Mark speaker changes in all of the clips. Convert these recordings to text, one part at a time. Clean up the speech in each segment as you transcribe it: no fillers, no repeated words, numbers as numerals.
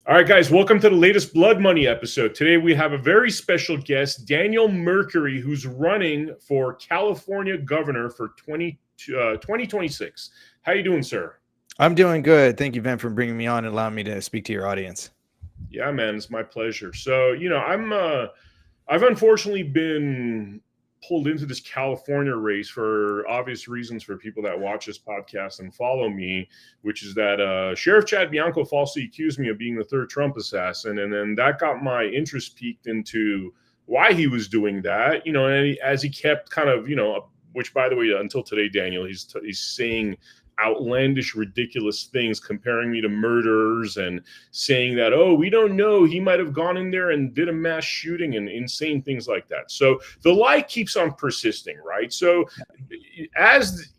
Speaker 1: All right, guys, welcome to the latest Blood Money episode. Today we have a very special guest, Daniel Mercuri, who's running for California governor for 2026. How you doing, sir?
Speaker 2: I'm doing good. Thank you, Ben, for bringing me on and allowing me to speak to your audience.
Speaker 1: Yeah, man, it's my pleasure. So, I've unfortunately been pulled into this California race for obvious reasons for people that watch this podcast and follow me, which is that Sheriff Chad Bianco falsely accused me of being the third Trump assassin. And then that got my interest piqued into why he was doing that, and as he kept kind of, which by the way, until today, Daniel, he's saying outlandish, ridiculous things, comparing me to murderers and saying that, oh, we don't know, he might have gone in there and did a mass shooting and insane things like that. So the lie keeps on persisting, right? So as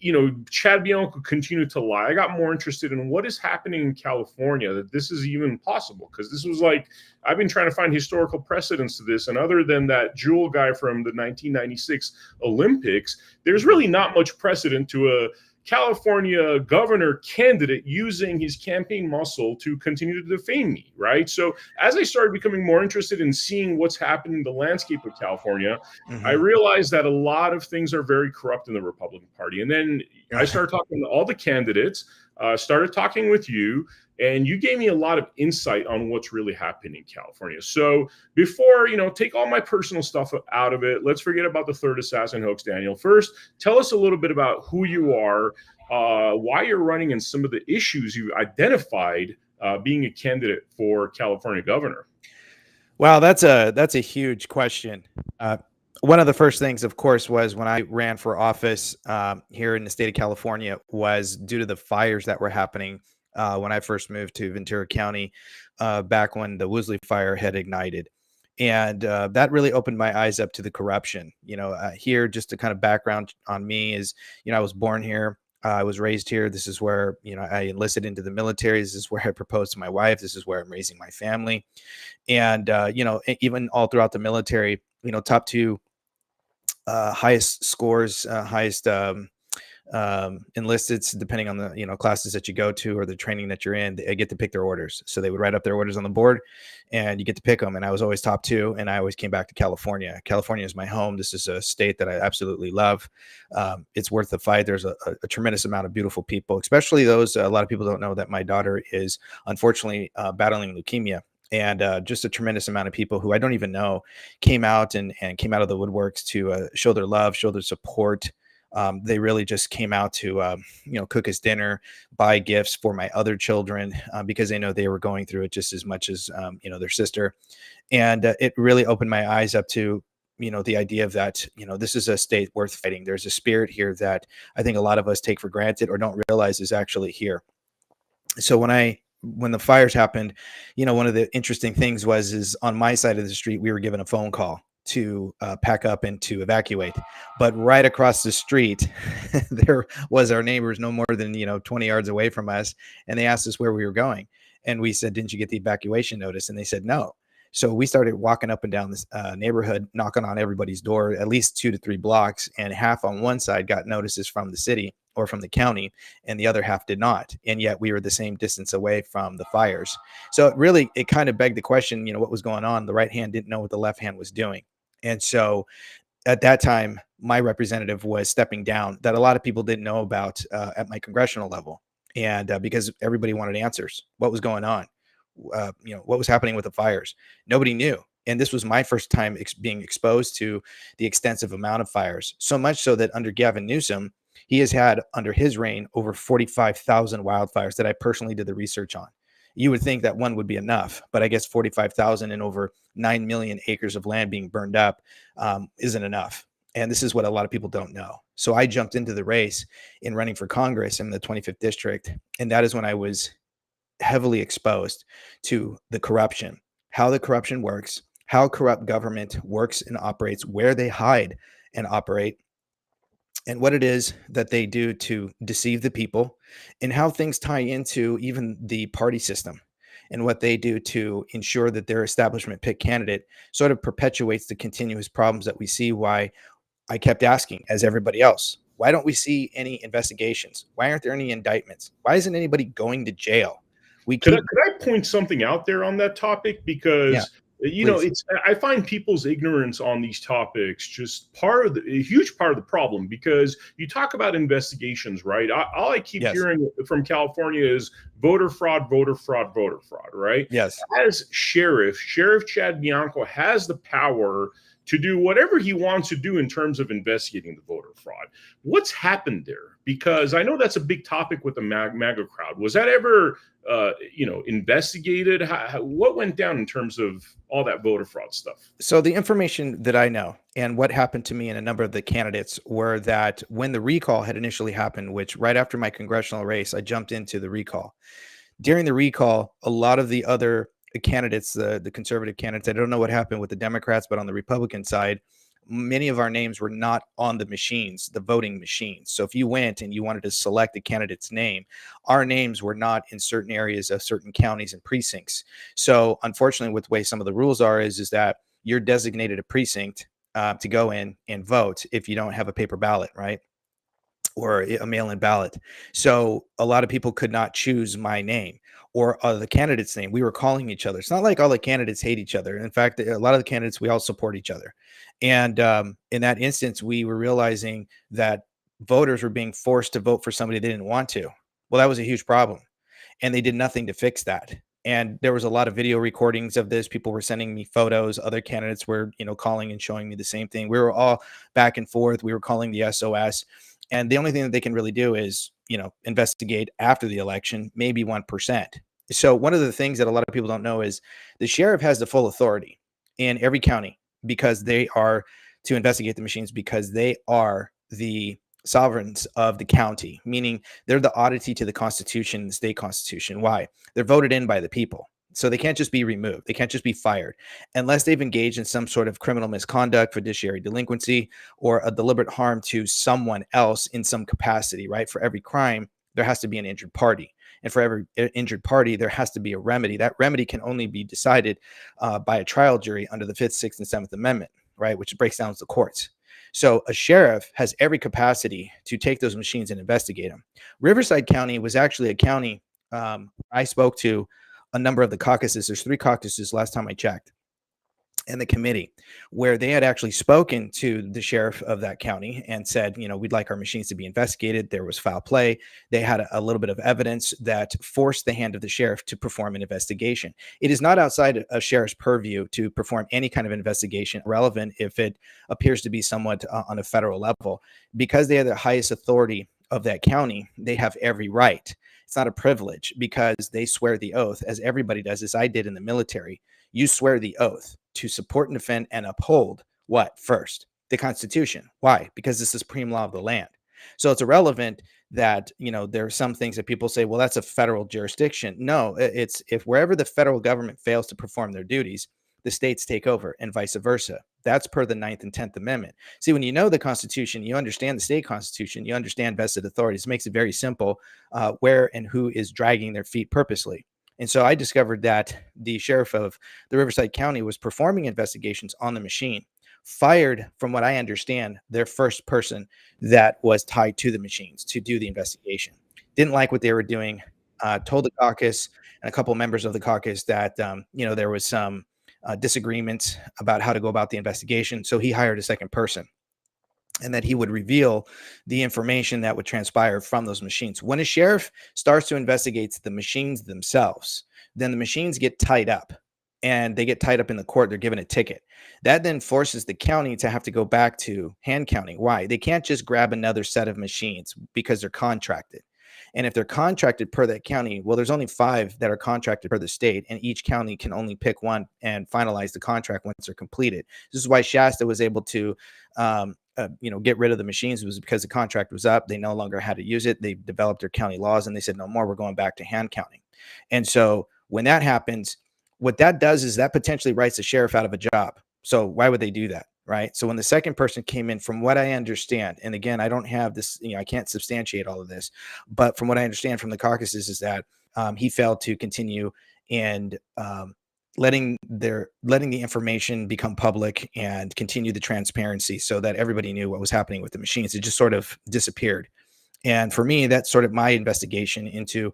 Speaker 1: Chad Bianco continued to lie, I got more interested in what is happening in California, that this is even possible, because this was like, I've been trying to find historical precedents to this, and other than that Jewel guy from the 1996 Olympics, there's really not much precedent to a California governor candidate using his campaign muscle to continue to defame me, right? So as I started becoming more interested in seeing what's happening in the landscape of California, I realized that a lot of things are very corrupt in the Republican Party. And then I started talking to all the candidates, started talking with you, and you gave me a lot of insight on what's really happening in California. So before, take all my personal stuff out of it, let's forget about the third assassin hoax, Daniel. First, tell us a little bit about who you are, why you're running, and some of the issues you identified being a candidate for California governor.
Speaker 2: Wow, that's a huge question. One of the first things, of course, was when I ran for office here in the state of California was due to the fires that were happening when I first moved to Ventura County back when the Woolsey fire had ignited. And that really opened my eyes up to the corruption. Here, just to kind of background on me is, I was born here. I was raised here. This is where, I enlisted into the military. This is where I proposed to my wife. This is where I'm raising my family. And, even all throughout the military, top two highest scores, highest enlisted, depending on the classes that you go to or the training that you're in, they get to pick their orders. So they would write up their orders on the board and you get to pick them. And I was always top two, and I always came back to California. California is my home. This is a state that I absolutely love. It's worth the fight. There's a tremendous amount of beautiful people, especially those. A lot of people don't know that my daughter is unfortunately battling leukemia. And just a tremendous amount of people who I don't even know came out and came out of the woodworks to show their love, show their support. They really just came out to, cook us dinner, buy gifts for my other children because they know they were going through it just as much as, their sister. And it really opened my eyes up to, the idea of that, this is a state worth fighting. There's a spirit here that I think a lot of us take for granted or don't realize is actually here. So when the fires happened, one of the interesting things is on my side of the street, we were given a phone call to pack up and to evacuate. But right across the street, there was our neighbors no more than, 20 yards away from us. And they asked us where we were going. And we said, didn't you get the evacuation notice? And they said, no. So we started walking up and down this neighborhood, knocking on everybody's door, at least 2 to 3 blocks. And half on one side got notices from the city or from the county, and the other half did not. And yet we were the same distance away from the fires. So it kind of begged the question, what was going on? The right hand didn't know what the left hand was doing. And so at that time, my representative was stepping down that a lot of people didn't know about at my congressional level. And because everybody wanted answers, what was going on? What was happening with the fires? Nobody knew. And this was my first time being exposed to the extensive amount of fires, so much so that under Gavin Newsom, he has had under his reign over 45,000 wildfires that I personally did the research on. You would think that one would be enough, but I guess 45,000 and over 9 million acres of land being burned up isn't enough. And this is what a lot of people don't know. So I jumped into the race in running for Congress in the 25th district. And that is when I was heavily exposed to the corruption, how the corruption works, how corrupt government works and operates, where they hide and operate, and what it is that they do to deceive the people, and how things tie into even the party system and what they do to ensure that their establishment pick candidate sort of perpetuates the continuous problems that we see. Why I kept asking, as everybody else, why don't we see any investigations? Why aren't there any indictments? Why isn't anybody going to jail? We
Speaker 1: Could
Speaker 2: keep,
Speaker 1: I point something out there on that topic?
Speaker 2: yeah,
Speaker 1: Because
Speaker 2: please.
Speaker 1: I find people's ignorance on these topics just a huge part of the problem. Because you talk about investigations, right? All I keep
Speaker 2: Yes,
Speaker 1: hearing from California is voter fraud, voter fraud, voter fraud, right?
Speaker 2: yes.
Speaker 1: As Sheriff Chad Bianco has the power to do whatever he wants to do in terms of investigating the voter fraud. What's happened there? Because I know that's a big topic with the MAGA crowd. Was that ever investigated? What went down in terms of all that voter fraud stuff?
Speaker 2: So the information that I know and what happened to me and a number of the candidates were that when the recall had initially happened, which right after my congressional race, I jumped into the recall. During the recall, a lot of the other candidates, the conservative candidates, I don't know what happened with the Democrats, but on the Republican side, many of our names were not on the machines, the voting machines. So if you went and you wanted to select a candidate's name, our names were not in certain areas of certain counties and precincts. So unfortunately, with the way some of the rules are, is that you're designated a precinct to go in and vote if you don't have a paper ballot, right? Or a mail-in ballot. So a lot of people could not choose my name or the candidate's name. We were calling each other. It's not like all the candidates hate each other. In fact, a lot of the candidates, we all support each other. And in that instance, we were realizing that voters were being forced to vote for somebody they didn't want to. Well, that was a huge problem. And they did nothing to fix that. And there was a lot of video recordings of this. People were sending me photos. Other candidates were, calling and showing me the same thing. We were all back and forth. We were calling the SOS. And the only thing that they can really do is, investigate after the election, maybe 1%. So one of the things that a lot of people don't know is the sheriff has the full authority in every county because they are to investigate the machines because they are the sovereigns of the county, meaning they're the oddity to the Constitution, the state constitution. Why? They're voted in by the people. So they can't just be removed. They can't just be fired unless they've engaged in some sort of criminal misconduct, fiduciary delinquency, or a deliberate harm to someone else in some capacity, right? For every crime, there has to be an injured party. And for every injured party, there has to be a remedy. That remedy can only be decided by a trial jury under the 5th, 6th, and 7th Amendment, right? Which breaks down to the courts. So a sheriff has every capacity to take those machines and investigate them. Riverside County was actually a county I spoke to a number of the caucuses. There's 3 caucuses last time I checked, and the committee, where they had actually spoken to the sheriff of that county and said, we'd like our machines to be investigated. There was foul play. They had a little bit of evidence that forced the hand of the sheriff to perform an investigation. It is not outside a sheriff's purview to perform any kind of investigation, relevant if it appears to be somewhat on a federal level. Because they are the highest authority of that county, they have every right. It's not a privilege because they swear the oath, as everybody does, as I did in the military. You swear the oath to support and defend and uphold what? First, the Constitution. Why? Because it's the supreme law of the land. So it's irrelevant that, there are some things that people say, well, that's a federal jurisdiction. No, it's if wherever the federal government fails to perform their duties, the states take over and vice versa. That's per the 9th and 10th Amendment. See, when you know the Constitution, you understand the state constitution, you understand vested authorities. It makes it very simple where and who is dragging their feet purposely. And so I discovered that the sheriff of the Riverside County was performing investigations on the machine, fired, from what I understand, their first person that was tied to the machines to do the investigation. Didn't like what they were doing, told the caucus and a couple of members of the caucus that, there was some disagreements about how to go about the investigation. So he hired a second person, and that he would reveal the information that would transpire from those machines. When a sheriff starts to investigate the machines themselves, then the machines get tied up, and they get tied up in the court. They're given a ticket. That then forces the county to have to go back to hand counting. Why? They can't just grab another set of machines because they're contracted. And if they're contracted per that county, well, there's only 5 that are contracted per the state, and each county can only pick one and finalize the contract once they're completed. This is why Shasta was able to, get rid of the machines. It was because the contract was up. They no longer had to use it. They developed their county laws, and they said, no more, we're going back to hand counting. And so when that happens, what that does is that potentially writes the sheriff out of a job. So why would they do that? Right. So when the second person came in, from what I understand, and again, I don't have this, I can't substantiate all of this, but from what I understand from the caucuses is that he failed to continue and letting the information become public and continue the transparency so that everybody knew what was happening with the machines. It just sort of disappeared. And for me, that's sort of my investigation into,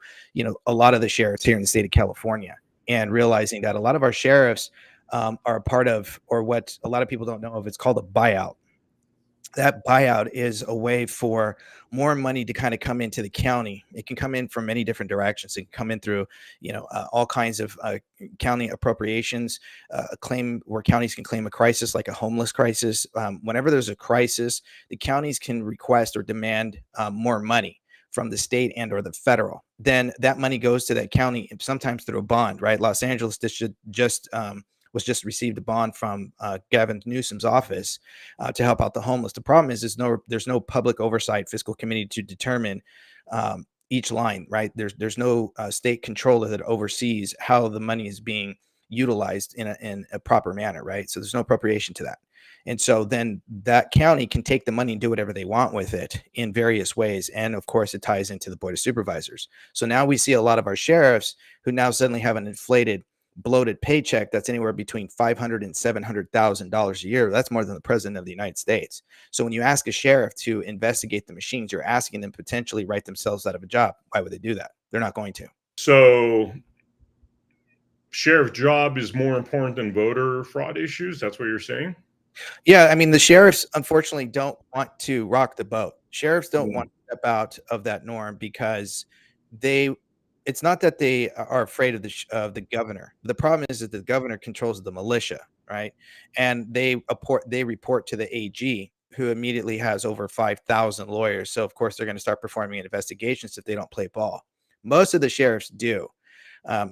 Speaker 2: a lot of the sheriffs here in the state of California, and realizing that a lot of our sheriffs are a part of, or what a lot of people don't know of, it's called a buyout. That buyout is a way for more money to kind of come into the county. It can come in from many different directions. It can come in through, all kinds of county appropriations, a claim where counties can claim a crisis, like a homeless crisis. Whenever there's a crisis, the counties can request or demand more money from the state and or the federal. Then that money goes to that county, sometimes through a bond, right? Los Angeles just received a bond from Gavin Newsom's office to help out the homeless. The problem is there's no public oversight fiscal committee to determine each line, right? There's no state controller that oversees how the money is being utilized in a proper manner, right? So there's no appropriation to that. And so then that county can take the money and do whatever they want with it in various ways. And of course, it ties into the Board of Supervisors. So now we see a lot of our sheriffs who now suddenly have an inflated, bloated paycheck that's anywhere between $500,000 and $700,000 a year. That's more than the president of the United States. So when you ask a sheriff to investigate the machines, you're asking them potentially write themselves out of a job. Why would they do that? They're not going to.
Speaker 1: So sheriff job is more important than voter fraud issues. That's what you're saying?
Speaker 2: Yeah, I mean, the sheriffs unfortunately don't want to rock the boat. Sheriffs don't want to step out of that norm because it's not that they are afraid of the governor. The problem is that the governor controls the militia, right? And they report to the AG, who immediately has over 5,000 lawyers. So of course they're going to start performing investigations if they don't play ball. Most of the sheriffs do.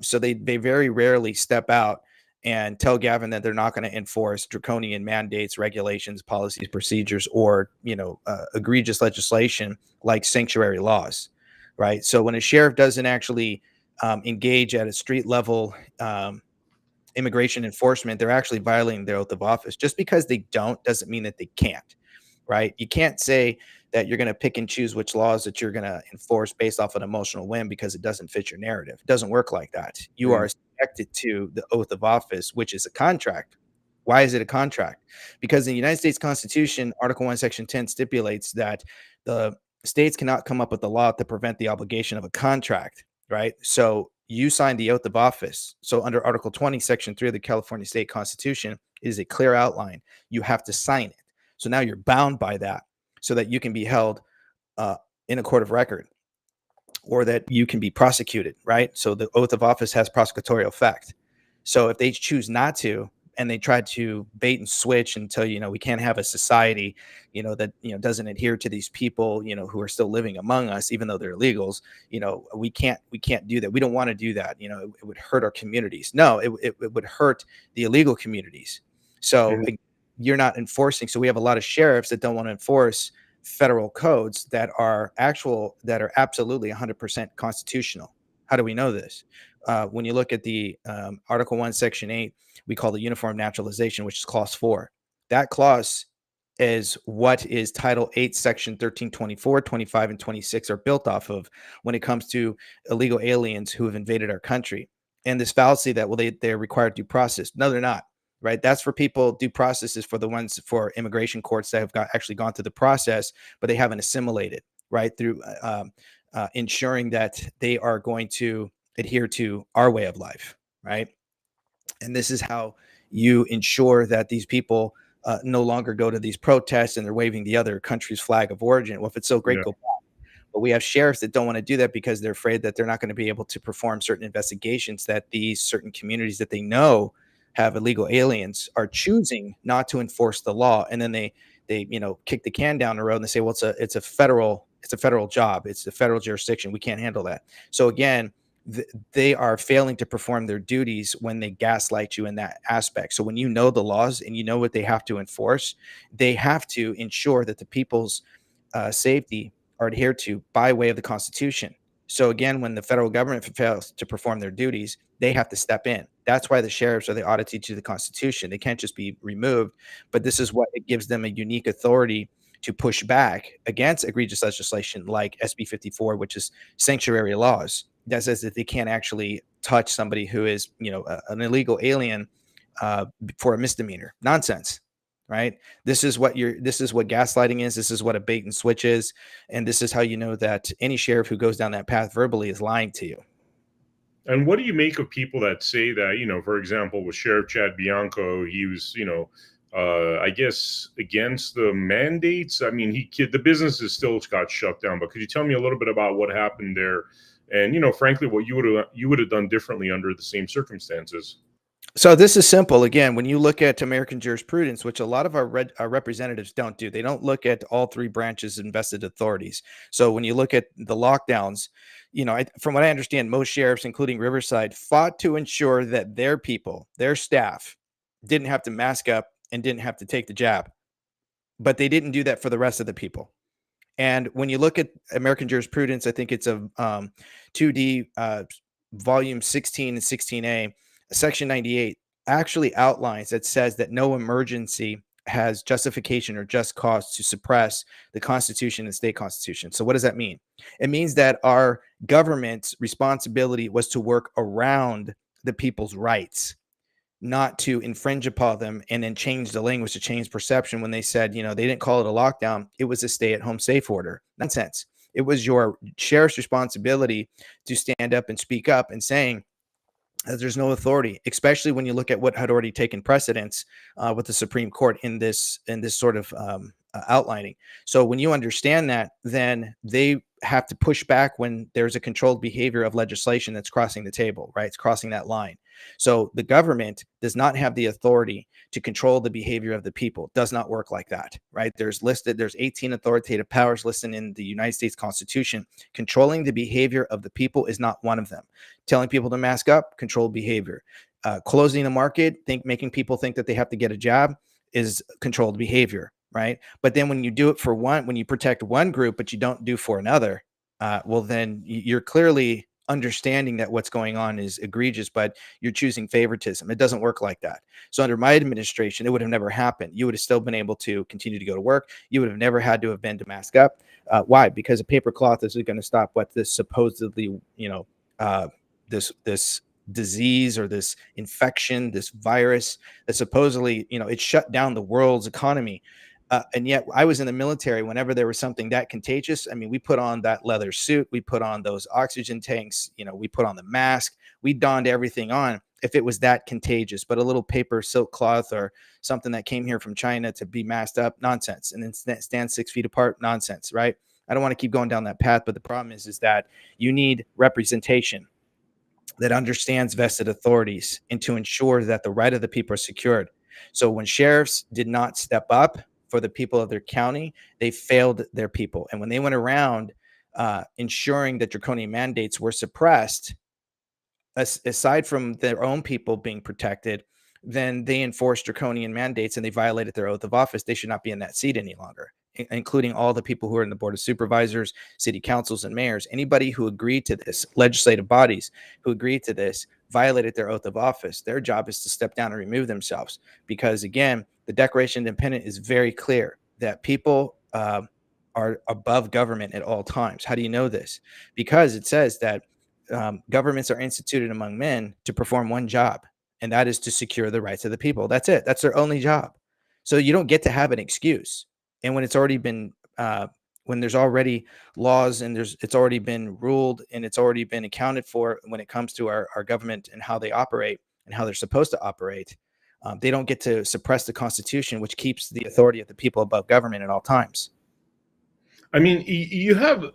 Speaker 2: So they very rarely step out and tell Gavin that they're not going to enforce draconian mandates, regulations, policies, procedures, or egregious legislation like sanctuary laws, right? So when a sheriff doesn't actually engage at a street level immigration enforcement, they're actually violating their oath of office. Just because they don't doesn't mean that they can't, right? You can't say that you're going to pick and choose which laws that you're going to enforce based off an emotional whim because it doesn't fit your narrative. It doesn't work like that. You are subjected to the oath of office, which is a contract. Why is it a contract? Because the United States Constitution, Article 1, Section 10 stipulates that the states cannot come up with a law to prevent the obligation of a contract, right? So you signed the oath of office. So under Article 20, Section 3 of the California State Constitution, it is a clear outline. You have to sign it. So now you're bound by that so that you can be held in a court of record or that you can be prosecuted, right? So the oath of office has prosecutorial effect. So if they choose not to, and they try to bait and switch and tell you, we can't have a society, that, doesn't adhere to these people, who are still living among us, even though they're illegals, we can't do that. We don't want to do that. It would hurt our communities. No, it would hurt the illegal communities. So you're not enforcing. So we have a lot of sheriffs that don't want to enforce federal codes that are absolutely 100% constitutional. How do we know this? When you look at the Article 1, Section 8, we call the Uniform Naturalization, which is Clause 4. That clause is what is Title 8, Section 13, 24, 25, and 26 are built off of when it comes to illegal aliens who have invaded our country. And this fallacy that, they're required due process. No, they're not. Right. That's for people. Due process is for the ones for immigration courts that have actually gone through the process, but they haven't assimilated, right, through ensuring that they are going to adhere to our way of life. Right. And this is how you ensure that these people no longer go to these protests and they're waving the other country's flag of origin. Well, if it's so great, go back. But we have sheriffs that don't want to do that because they're afraid that they're not going to be able to perform certain investigations, that these certain communities that they know have illegal aliens are choosing not to enforce the law. And then they kick the can down the road and they say, well, it's a federal job. It's a federal jurisdiction. We can't handle that. So again, they are failing to perform their duties when they gaslight you in that aspect. So when you know the laws and you know what they have to enforce, they have to ensure that the people's safety are adhered to by way of the Constitution. So again, when the federal government fails to perform their duties, they have to step in. That's why the sheriffs are the auditee to the Constitution. They can't just be removed, but this is what it gives them a unique authority to push back against egregious legislation like SB 54, which is sanctuary laws that says that they can't actually touch somebody who is, an illegal alien for a misdemeanor. Nonsense, right? This is what gaslighting is. This is what a bait and switch is. And this is how you know that any sheriff who goes down that path verbally is lying to you.
Speaker 1: And what do you make of people that say that, for example, with Sheriff Chad Bianco, he was, I guess against the mandates? I mean, the businesses still got shut down, but could you tell me a little bit about what happened there? And, frankly, what you would have done differently under the same circumstances?
Speaker 2: So this is simple. Again, when you look at American jurisprudence, which a lot of our representatives don't do, they don't look at all three branches of vested authorities. So when you look at the lockdowns, from what I understand, most sheriffs, including Riverside, fought to ensure that their people, their staff, didn't have to mask up and didn't have to take the jab. But they didn't do that for the rest of the people. And when you look at American jurisprudence, I think it's a 2D volume 16 and 16A, section 98 actually outlines that says that no emergency has justification or just cause to suppress the Constitution and state constitution. So what does that mean? It means that our government's responsibility was to work around the people's rights, not to infringe upon them and then change the language to change perception when they said, they didn't call it a lockdown. It was a stay-at-home safe order. Nonsense. It was your sheriff's responsibility to stand up and speak up and saying that there's no authority, especially when you look at what had already taken precedence with the Supreme Court in this sort of outlining. So when you understand that, then they have to push back when there's a controlled behavior of legislation that's crossing the table, right? It's crossing that line. So the government does not have the authority to control the behavior of the people. It does not work like that, right? There's 18 authoritative powers listed in the United States Constitution. Controlling the behavior of the people is not one of them. Telling people to mask up, controlled behavior. Closing the market, making people think that they have to get a job is controlled behavior, right? But then when you do it for when you protect one group, but you don't do for another, well, then you're clearly understanding that what's going on is egregious, but you're choosing favoritism. It doesn't work like that. So under my administration, it would have never happened. You would have still been able to continue to go to work. You would have never had to have been to mask up. Why? Because a paper cloth isn't going to stop what this supposedly, this disease or this infection, this virus that supposedly, it shut down the world's economy. And yet I was in the military. Whenever there was something that contagious, I mean, we put on that leather suit, we put on those oxygen tanks, we put on the mask, we donned everything on if it was that contagious. But a little paper silk cloth or something that came here from China to be masked up, nonsense. And then stand 6 feet apart, nonsense, right? I don't want to keep going down that path, but the problem is that you need representation that understands vested authorities and to ensure that the right of the people are secured. So when sheriffs did not step up for the people of their county, they failed their people. And when they went around ensuring that draconian mandates were suppressed, aside from their own people being protected, then they enforced draconian mandates and they violated their oath of office. They should not be in that seat any longer, including all the people who are in the board of supervisors, city councils, and mayors. Anybody who agreed to this, legislative bodies who agreed to this, violated their oath of office. Their job is to step down and remove themselves. Because again, the Declaration of Independence is very clear that people are above government at all times. How do you know this? Because it says that governments are instituted among men to perform one job, and that is to secure the rights of the people. That's it. That's their only job. So you don't get to have an excuse. And when it's already been when there's already laws and it's already been ruled and it's already been accounted for when it comes to our government and how they operate and how they're supposed to operate, they don't get to suppress the Constitution, which keeps the authority of the people above government at all times.
Speaker 1: I mean, you have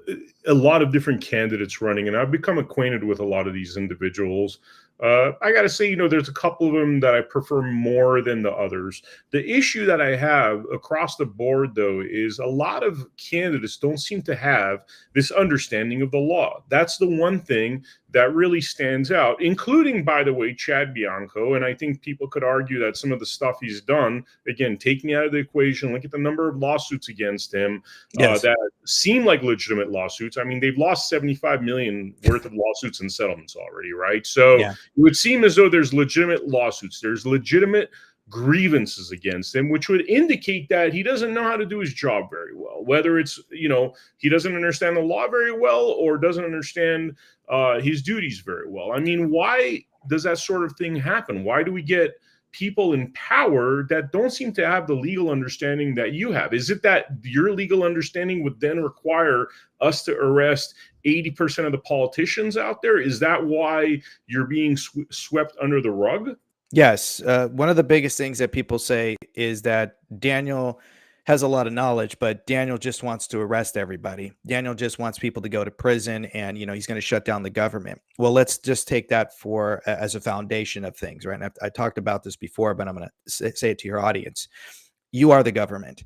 Speaker 1: a lot of different candidates running, and I've become acquainted with a lot of these individuals. I got to say, there's a couple of them that I prefer more than the others. The issue that I have across the board, though, is a lot of candidates don't seem to have this understanding of the law. That's the one thing that really stands out, including, by the way, Chad Bianco. And I think people could argue that some of the stuff he's done, again, taking out of the equation, look at the number of lawsuits against him that seem like legitimate lawsuits. I mean, they've lost $75 million worth of lawsuits and settlements already, right? So it would seem as though there's legitimate lawsuits. There's legitimate grievances against him, which would indicate that he doesn't know how to do his job very well, whether it's, he doesn't understand the law very well or doesn't understand his duties very well. I mean, why does that sort of thing happen? Why do we get people in power that don't seem to have the legal understanding that you have. Is it that your legal understanding would then require us to arrest 80% of the politicians out there? Is that why you're being swept under the rug?
Speaker 2: Yes. One of the biggest things that people say is that Daniel has a lot of knowledge, but Daniel just wants to arrest everybody. Daniel just wants people to go to prison, and he's going to shut down the government. Well, let's just take that for as a foundation of things, right? And I talked about this before, but I'm going to say it to your audience. You are the government.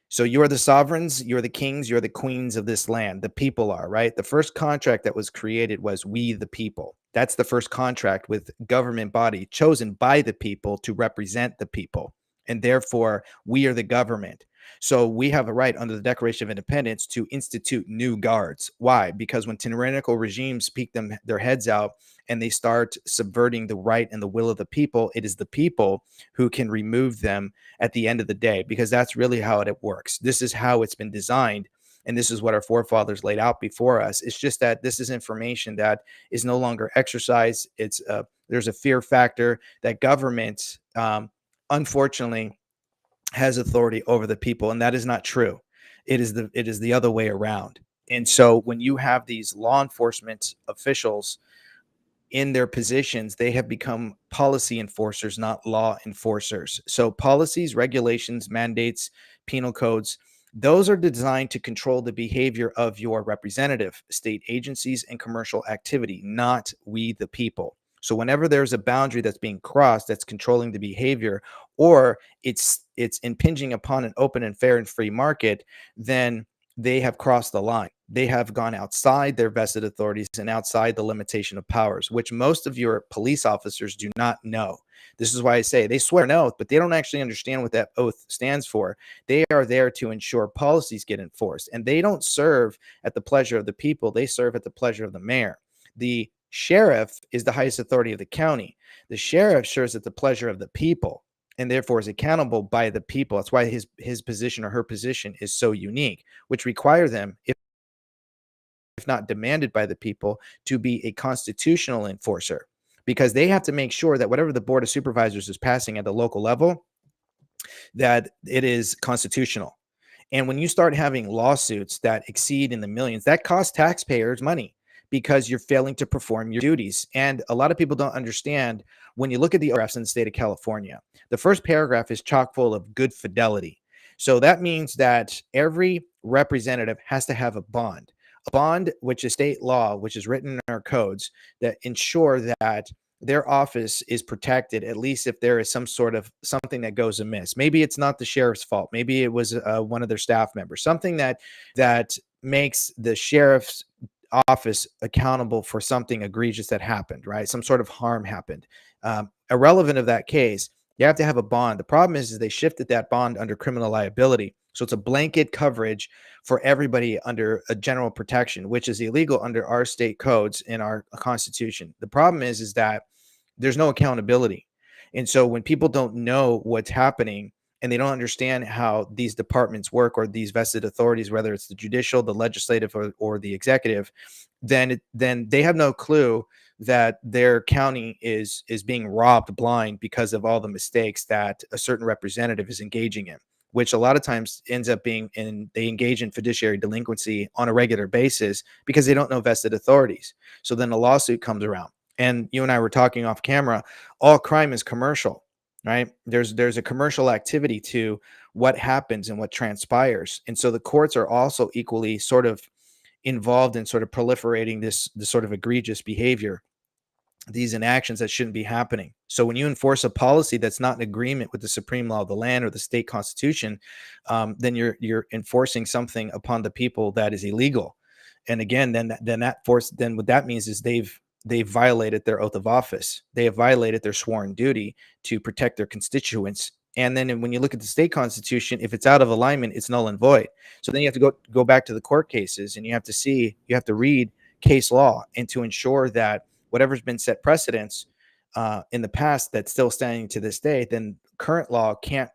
Speaker 2: So you are the sovereigns, you're the kings, you're the queens of this land. The people are, right? The first contract that was created was we the people. That's the first contract with government body chosen by the people to represent the people. And therefore, we are the government. So we have a right under the Declaration of Independence to institute new guards. Why? Because when tyrannical regimes peek their heads out and they start subverting the right and the will of the people, it is the people who can remove them at the end of the day, because that's really how it works. This is how it's been designed. And this is what our forefathers laid out before us. It's just that this is information that is no longer exercised. There's a fear factor that government, unfortunately, has authority over the people, and that is not true. It is the other way around. And so when you have these law enforcement officials in their positions, they have become policy enforcers, not law enforcers. So policies, regulations, mandates, penal codes, those are designed to control the behavior of your representative, state agencies, and commercial activity, not we the people. So whenever there's a boundary that's being crossed, that's controlling the behavior, or it's impinging upon an open and fair and free market, then they have crossed the line. They have gone outside their vested authorities and outside the limitation of powers, which most of your police officers do not know. This is why I say they swear an oath, but they don't actually understand what that oath stands for. They are there to ensure policies get enforced, and they don't serve at the pleasure of the people. They serve at the pleasure of the mayor. The sheriff is the highest authority of the county. The sheriff serves at the pleasure of the people, and therefore is accountable by the people. That's why his position or her position is so unique, which require them, if not demanded by the people, to be a constitutional enforcer, because they have to make sure that whatever the Board of Supervisors is passing at the local level, that it is constitutional. And when you start having lawsuits that exceed in the millions, that costs taxpayers money, because you're failing to perform your duties. And a lot of people don't understand, when you look at the paragraphs in the state of California, the first paragraph is chock full of good fidelity. So that means that every representative has to have a bond, which is state law, which is written in our codes, that ensure that their office is protected, at least if there is some sort of something that goes amiss. Maybe it's not the sheriff's fault. Maybe it was one of their staff members, something that makes the sheriff's office accountable for something egregious that happened, right? Some sort of harm happened. Irrelevant of that case, you have to have a bond. The problem is they shifted that bond under criminal liability. So it's a blanket coverage for everybody under a general protection, which is illegal under our state codes in our constitution. The problem is that there's no accountability. And so when people don't know what's happening, and they don't understand how these departments work, or these vested authorities, whether it's the judicial, the legislative, or the executive, then they have no clue that their county is being robbed blind because of all the mistakes that a certain representative is engaging in, which a lot of times ends up being they engage in fiduciary delinquency on a regular basis because they don't know vested authorities. So then a lawsuit comes around, and you and I were talking off camera, all crime is commercial. Right? There's a commercial activity to what happens and what transpires. And so the courts are also equally sort of involved in sort of proliferating this sort of egregious behavior, these inactions that shouldn't be happening. So when you enforce a policy that's not in agreement with the supreme law of the land or the state constitution, then you're enforcing something upon the people that is illegal. And again, then what that means is they've violated their oath of office. They have violated their sworn duty to protect their constituents. And then when you look at the state constitution, if it's out of alignment, it's null and void. So then you have to go back to the court cases, and you have to read case law, and to ensure that whatever's been set precedents in the past that's still standing to this day, then current law can't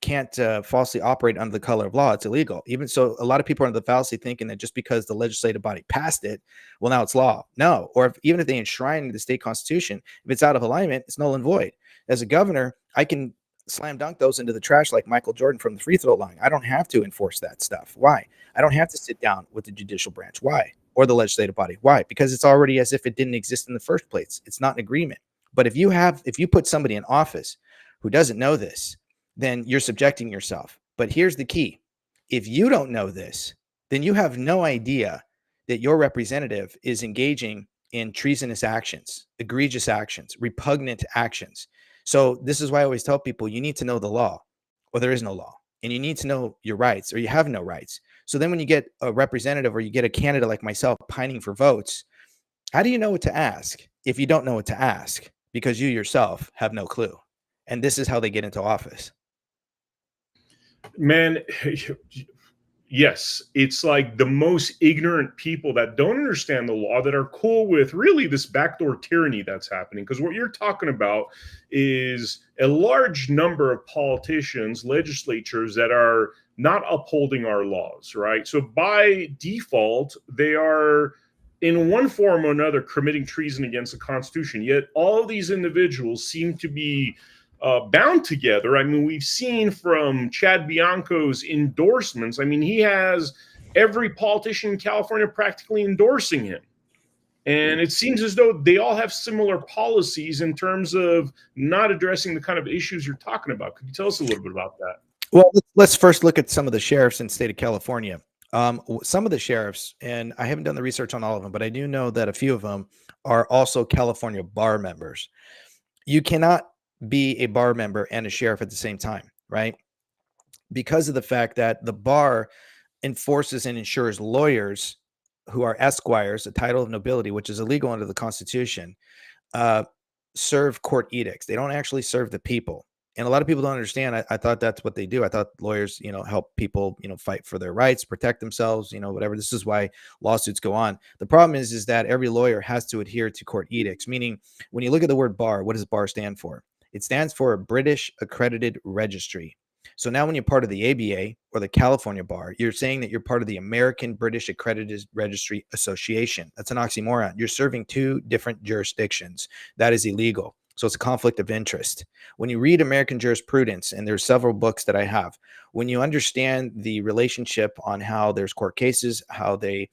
Speaker 2: can't falsely operate under the color of law. It's illegal. Even so, a lot of people are under the fallacy thinking that just because the legislative body passed it, well, now it's law. No, or even if they enshrine the state constitution, if it's out of alignment, it's null and void. As a governor, I can slam dunk those into the trash like Michael Jordan from the free throw line. I don't have to enforce that stuff. Why? I don't have to sit down with the judicial branch. Why? Or the legislative body. Why? Because it's already as if it didn't exist in the first place. It's not an agreement. But if you put somebody in office who doesn't know this, then you're subjecting yourself. But here's the key. If you don't know this, then you have no idea that your representative is engaging in treasonous actions, egregious actions, repugnant actions. So this is why I always tell people you need to know the law, or there is no law, and you need to know your rights, or you have no rights. So then when you get a representative or you get a candidate like myself pining for votes, how do you know what to ask if you don't know what to ask? Because you yourself have no clue. And this is how they get into office.
Speaker 1: Man, yes, it's like the most ignorant people that don't understand the law that are cool with really this backdoor tyranny that's happening. Because what you're talking about is a large number of politicians, legislatures that are not upholding our laws, right? So by default, they are in one form or another committing treason against the Constitution. Yet all of these individuals seem to be bound together. I mean, we've seen from Chad Bianco's endorsements. I mean, he has every politician in California practically endorsing him. And it seems as though they all have similar policies in terms of not addressing the kind of issues you're talking about. Could you tell us a little bit about that?
Speaker 2: Well, let's first look at some of the sheriffs in the state of California. Some of the sheriffs, and I haven't done the research on all of them, but I do know that a few of them are also California bar members. You cannot be a bar member and a sheriff at the same time, right? Because of the fact that the bar enforces and insures lawyers who are esquires, a title of nobility, which is illegal under the Constitution, serve court edicts. They don't actually serve the people. And a lot of people don't understand. I thought that's what they do. I thought lawyers, help people, fight for their rights, protect themselves, whatever. This is why lawsuits go on. The problem is that every lawyer has to adhere to court edicts, meaning when you look at the word bar, what does bar stand for? It stands for a British Accredited Registry. So now when you're part of the ABA or the California Bar, you're saying that you're part of the American British Accredited Registry Association. That's an oxymoron. You're serving two different jurisdictions. That is illegal. So it's a conflict of interest. When you read American jurisprudence, and there's several books that I have, when you understand the relationship on how there's court cases, how they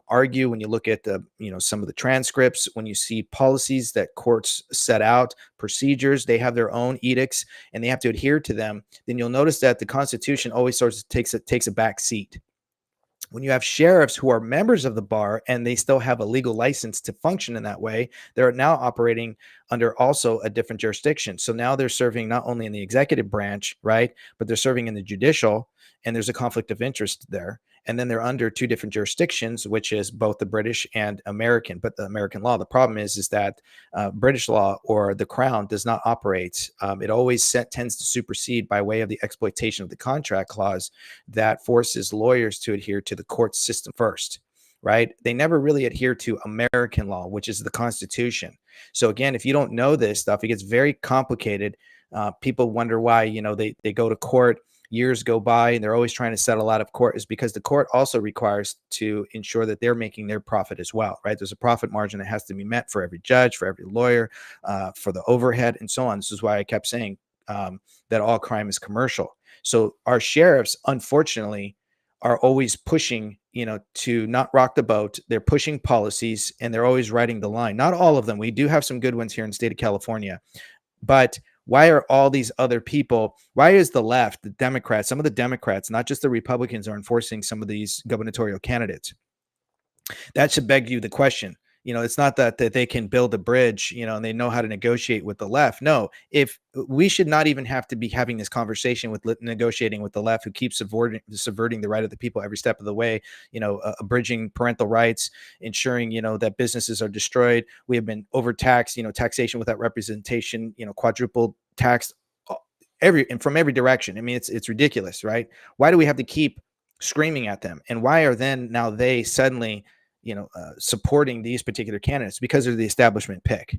Speaker 2: argue, when you look at the, some of the transcripts, when you see policies that courts set out, procedures, they have their own edicts and they have to adhere to them, then you'll notice that the Constitution always sort of takes a back seat. When you have sheriffs who are members of the bar and they still have a legal license to function in that way, they're now operating under also a different jurisdiction. So now they're serving not only in the executive branch, right, but they're serving in the judicial, and there's a conflict of interest there. And then they're under two different jurisdictions, which is both the British and American, but the American law. The problem is that British law or the Crown does not operate. It always tends to supersede by way of the exploitation of the contract clause that forces lawyers to adhere to the court system first, right? They never really adhere to American law, which is the Constitution. So again, if you don't know this stuff, it gets very complicated. People wonder why, they go to court. Years go by and they're always trying to settle out of court, is because the court also requires to ensure that they're making their profit as well, right? There's a profit margin that has to be met for every judge, for every lawyer, for the overhead and so on. This is why I kept saying that all crime is commercial. So our sheriffs, unfortunately, are always pushing, to not rock the boat. They're pushing policies and they're always riding the line. Not all of them. We do have some good ones here in the state of California, but why are all these other people, why is the left, the Democrats, some of the Democrats, not just the Republicans, are enforcing some of these gubernatorial candidates? That should beg you the question. It's not that they can build a bridge, and they know how to negotiate with the left. No, if we should not even have to be having this conversation with negotiating with the left, who keeps subverting the right of the people every step of the way, abridging parental rights, ensuring, that businesses are destroyed. We have been overtaxed, taxation without representation, quadruple taxed from every direction. I mean, it's ridiculous, right? Why do we have to keep screaming at them? And why are then now they suddenly supporting these particular candidates? Because they're the establishment pick.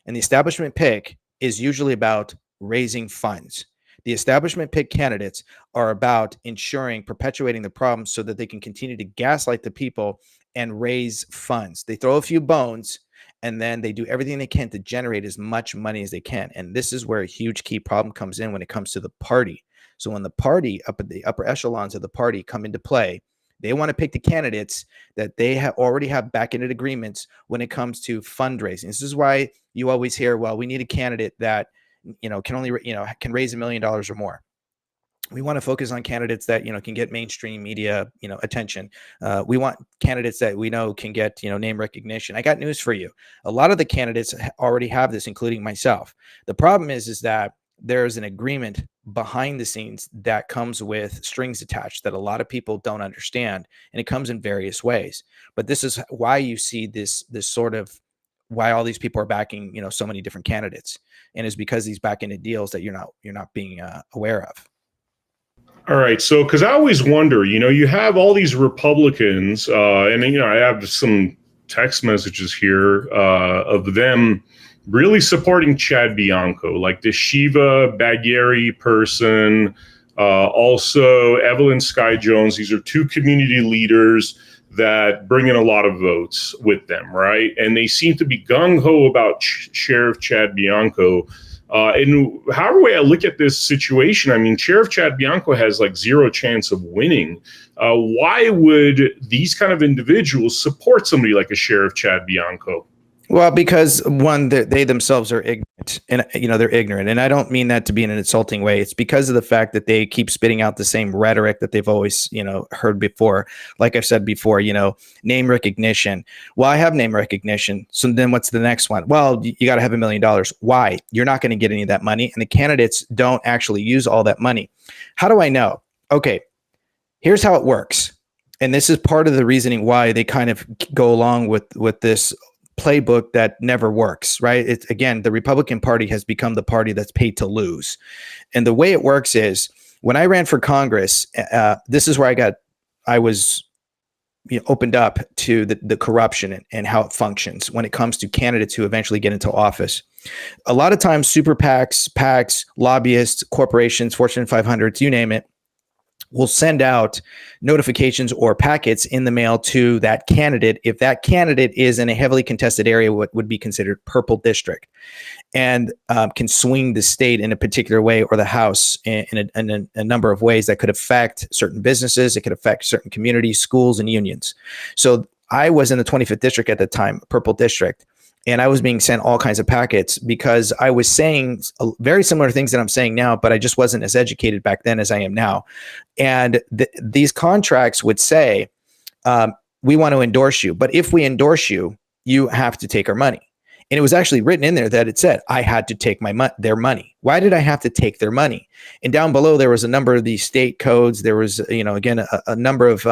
Speaker 2: And the establishment pick is usually about raising funds The establishment pick candidates are about perpetuating the problem so that they can continue to gaslight the people and raise funds. They throw a few bones, and then they do everything they can to generate as much money as they can. And this is where a huge key problem comes in when it comes to the party. So when the party, up at the upper echelons of the party, come into play, they want to pick the candidates that they already have back-ended agreements when it comes to fundraising. This is why you always hear, well, we need a candidate that can only can raise $1 million or more. We want to focus on candidates that can get mainstream media attention. We want candidates that we know can get name recognition. I got news for you. A lot of the candidates already have this, including myself. The problem is that there's an agreement behind the scenes that comes with strings attached that a lot of people don't understand, and it comes in various ways. But this is why you see this sort of why all these people are backing so many different candidates, and it's because these back-ended deals that you're not being aware of.
Speaker 1: All right. So, because I always wonder, you have all these Republicans, and I have some text messages here of them really supporting Chad Bianco, like the Shiva Bagheri person, also Evelyn Sky Jones. These are two community leaders that bring in a lot of votes with them, right? And they seem to be gung-ho about Sheriff Chad Bianco. And however way I look at this situation, I mean, Sheriff Chad Bianco has like zero chance of winning. Why would these kind of individuals support somebody like a Sheriff Chad Bianco?
Speaker 2: Well, because one, they themselves are ignorant, and they're ignorant, and I don't mean that to be in an insulting way. It's because of the fact that they keep spitting out the same rhetoric that they've always heard before. Like I've said before, name recognition. Well, I have name recognition, so then what's the next one? Well, you got to have $1 million. Why? You're not going to get any of that money, and the candidates don't actually use all that money. How do I know? Okay, here's how it works, and this is part of the reasoning why they kind of go along with this playbook that never works, right? It's, again, the Republican Party has become the party that's paid to lose. And the way it works is when I ran for Congress, this is where I was opened up to the corruption and how it functions when it comes to candidates who eventually get into office. A lot of times, super PACs, lobbyists, corporations, Fortune 500s, you name it, will send out notifications or packets in the mail to that candidate if that candidate is in a heavily contested area, what would be considered purple district, and can swing the state in a particular way or the House in a number of ways that could affect certain businesses. It could affect certain communities, schools, and unions. So I was in the 25th district at the time, purple district. And I was being sent all kinds of packets because I was saying very similar things that I'm saying now, but I just wasn't as educated back then as I am now. And these contracts would say, we want to endorse you, but if we endorse you, you have to take our money. And it was actually written in there that it said I had to take their money. Why did I have to take their money? And down below, there was a number of these state codes. There was, again, a number of,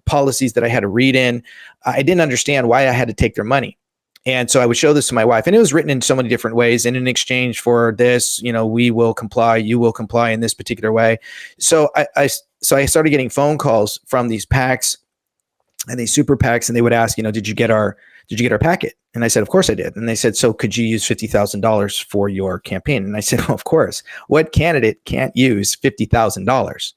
Speaker 2: policies that I had to read in. I didn't understand why I had to take their money. And so I would show this to my wife, and it was written in so many different ways. And in exchange for this, we will comply, you will comply in this particular way. So I started getting phone calls from these PACs and these super PACs, and they would ask, did you get our packet? And I said, of course I did. And they said, so could you use $50,000 for your campaign? And I said, well, of course. What candidate can't use $50,000?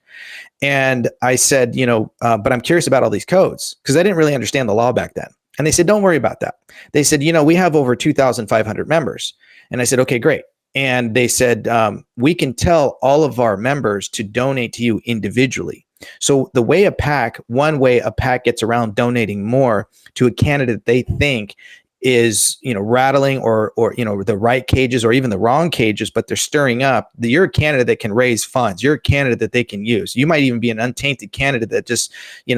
Speaker 2: And I said, but I'm curious about all these codes because I didn't really understand the law back then. And they said, don't worry about that. They said, we have over 2,500 members. And I said, okay, great. And they said, we can tell all of our members to donate to you individually. So one way a PAC gets around donating more to a candidate they think is, rattling or the right cages or even the wrong cages, but they're stirring up. You're a candidate that can raise funds. You're a candidate that they can use. You might even be an untainted candidate that just,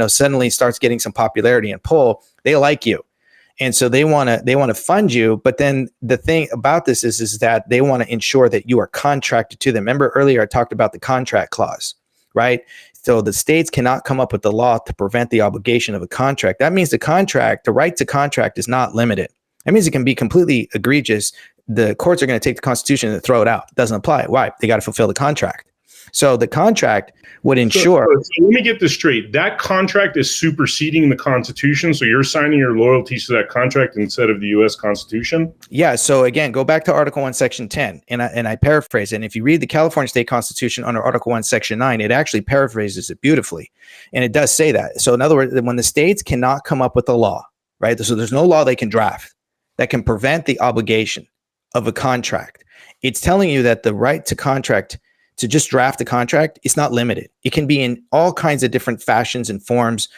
Speaker 2: suddenly starts getting some popularity and pull. They like you. And so they want to fund you. But then the thing about this is that they want to ensure that you are contracted to them. Remember earlier I talked about the contract clause, right? So the states cannot come up with the law to prevent the obligation of a contract. That means the right to contract is not limited. That means it can be completely egregious. The courts are going to take the Constitution and throw it out. It doesn't apply. Why? They got to fulfill the contract. So the contract would
Speaker 1: So,
Speaker 2: ensure.
Speaker 1: let me get this straight. That contract is superseding the Constitution. So you're signing your loyalties to that contract instead of the U.S. Constitution?
Speaker 2: Yeah. So again, go back to Article 1, Section 10, and I paraphrase. And if you read the California State Constitution under Article 1, Section 9, it actually paraphrases it beautifully. And it does say that. So in other words, when the states cannot come up with a law, right? So there's no law they can draft that can prevent the obligation of a contract. It's telling you that the right to contract, to just draft a contract, it's not limited. It can be in all kinds of different fashions and forms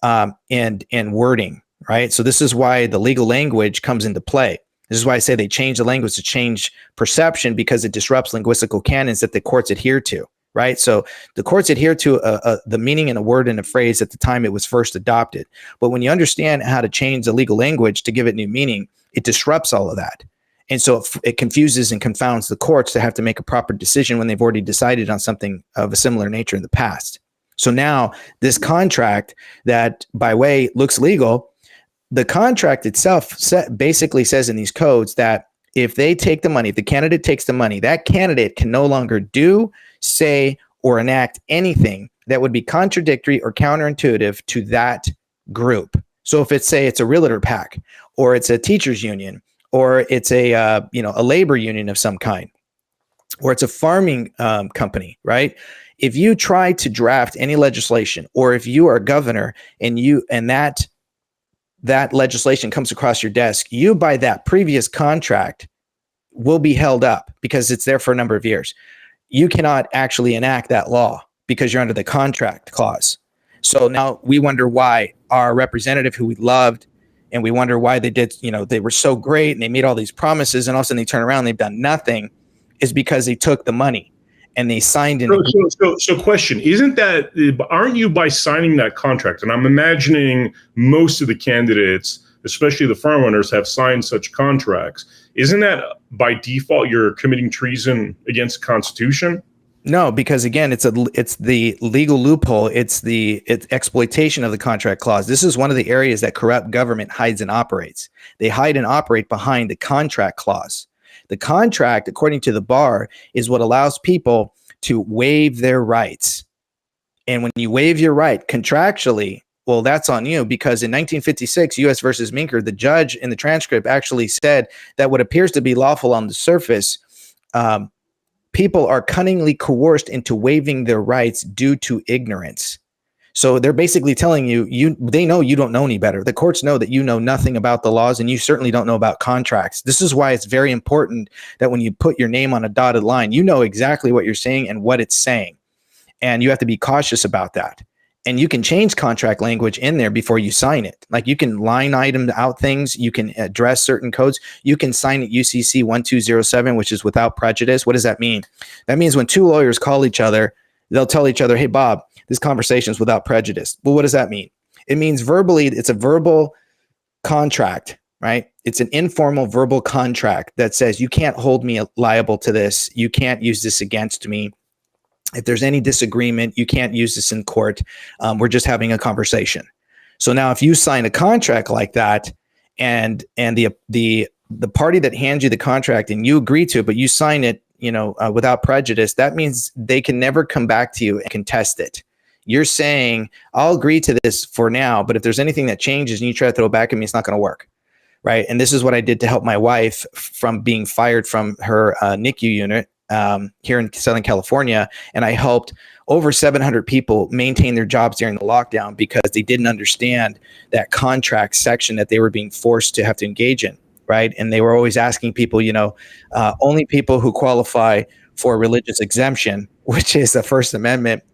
Speaker 2: and wording, right? So this is why the legal language comes into play. This is why I say they change the language to change perception, because it disrupts linguistical canons that the courts adhere to, right? So the courts adhere to the meaning in a word and a phrase at the time it was first adopted. But when you understand how to change the legal language to give it new meaning, it disrupts all of that. And so it confuses and confounds the courts to have to make a proper decision when they've already decided on something of a similar nature in the past. So now this contract that by way looks legal, the contract itself basically says in these codes that if they take the money, if the candidate takes the money, that candidate can no longer do, say, or enact anything that would be contradictory or counterintuitive to that group. So if it's, say, it's a realtor pack, or it's a teachers union, or it's a labor union of some kind, or it's a farming company, right? If you try to draft any legislation, or if you are a governor and that legislation comes across your desk, you by that previous contract will be held up because it's there for a number of years. You cannot actually enact that law because you're under the contract clause. So now we wonder why our representative, who we loved, and we wonder why they did, they were so great and they made all these promises, and all of a sudden they turn around and they've done nothing, is because they took the money and they signed an agreement.
Speaker 1: So question, aren't you, by signing that contract, and I'm imagining most of the candidates, especially the front runners, have signed such contracts, isn't that by default you're committing treason against the Constitution?
Speaker 2: No, because again, it's the legal loophole. It's exploitation of the contract clause. This is one of the areas that corrupt government hides and operates. They hide and operate behind the contract clause. The contract, according to the bar, is what allows people to waive their rights. And when you waive your right contractually, well, that's on you, because in 1956, U.S. versus Minker, the judge in the transcript actually said that what appears to be lawful on the surface, people are cunningly coerced into waiving their rights due to ignorance. So they're basically telling you, they know you don't know any better. The courts know that you know nothing about the laws, and you certainly don't know about contracts. This is why it's very important that when you put your name on a dotted line, you know exactly what you're saying and what it's saying. And you have to be cautious about that. And you can change contract language in there before you sign it. Like you can line item out things. You can address certain codes. You can sign it UCC 1207, which is without prejudice. What does that mean? That means when two lawyers call each other, they'll tell each other, hey, Bob, this conversation is without prejudice. Well, what does that mean? It means verbally, it's a verbal contract, right? It's an informal verbal contract that says you can't hold me liable to this. You can't use this against me. If there's any disagreement, you can't use this in court. We're just having a conversation. So now if you sign a contract like that, and the party that hands you the contract and you agree to it, but you sign it, without prejudice, that means they can never come back to you and contest it. You're saying, I'll agree to this for now, but if there's anything that changes and you try to throw it back at me, it's not going to work. Right. And this is what I did to help my wife from being fired from her NICU unit here in Southern California. And I helped over 700 people maintain their jobs during the lockdown because they didn't understand that contract section that they were being forced to have to engage in. Right. And they were always asking people, only people who qualify for a religious exemption, which is the First Amendment,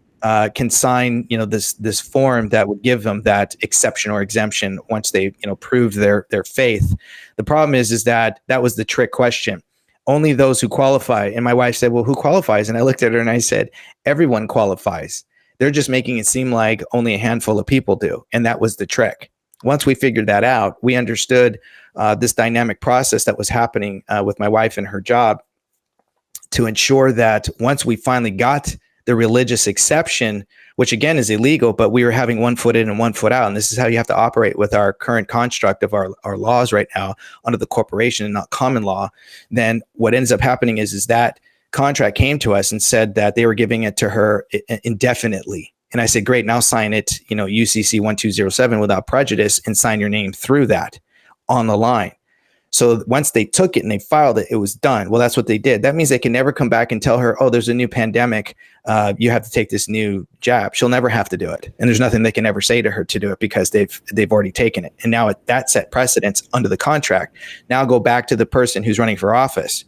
Speaker 2: can sign, this form that would give them that exception or exemption once they, proved their faith. The problem is that was the trick question. Only those who qualify. And my wife said, well, who qualifies? And I looked at her and I said, everyone qualifies. They're just making it seem like only a handful of people do. And that was the trick. Once we figured that out, we understood this dynamic process that was happening with my wife and her job to ensure that once we finally got the religious exception, which again is illegal, but we were having one foot in and one foot out. And this is how you have to operate with our current construct of our laws right now under the corporation and not common law. Then what ends up happening is that contract came to us and said that they were giving it to her indefinitely. And I said, great, now sign it, UCC 1207 without prejudice and sign your name through that on the line. So once they took it and they filed it, it was done. Well, that's what they did. That means they can never come back and tell her, oh, there's a new pandemic. You have to take this new jab. She'll never have to do it. And there's nothing they can ever say to her to do it because they've already taken it. And now that set precedence under the contract. Now go back to the person who's running for office.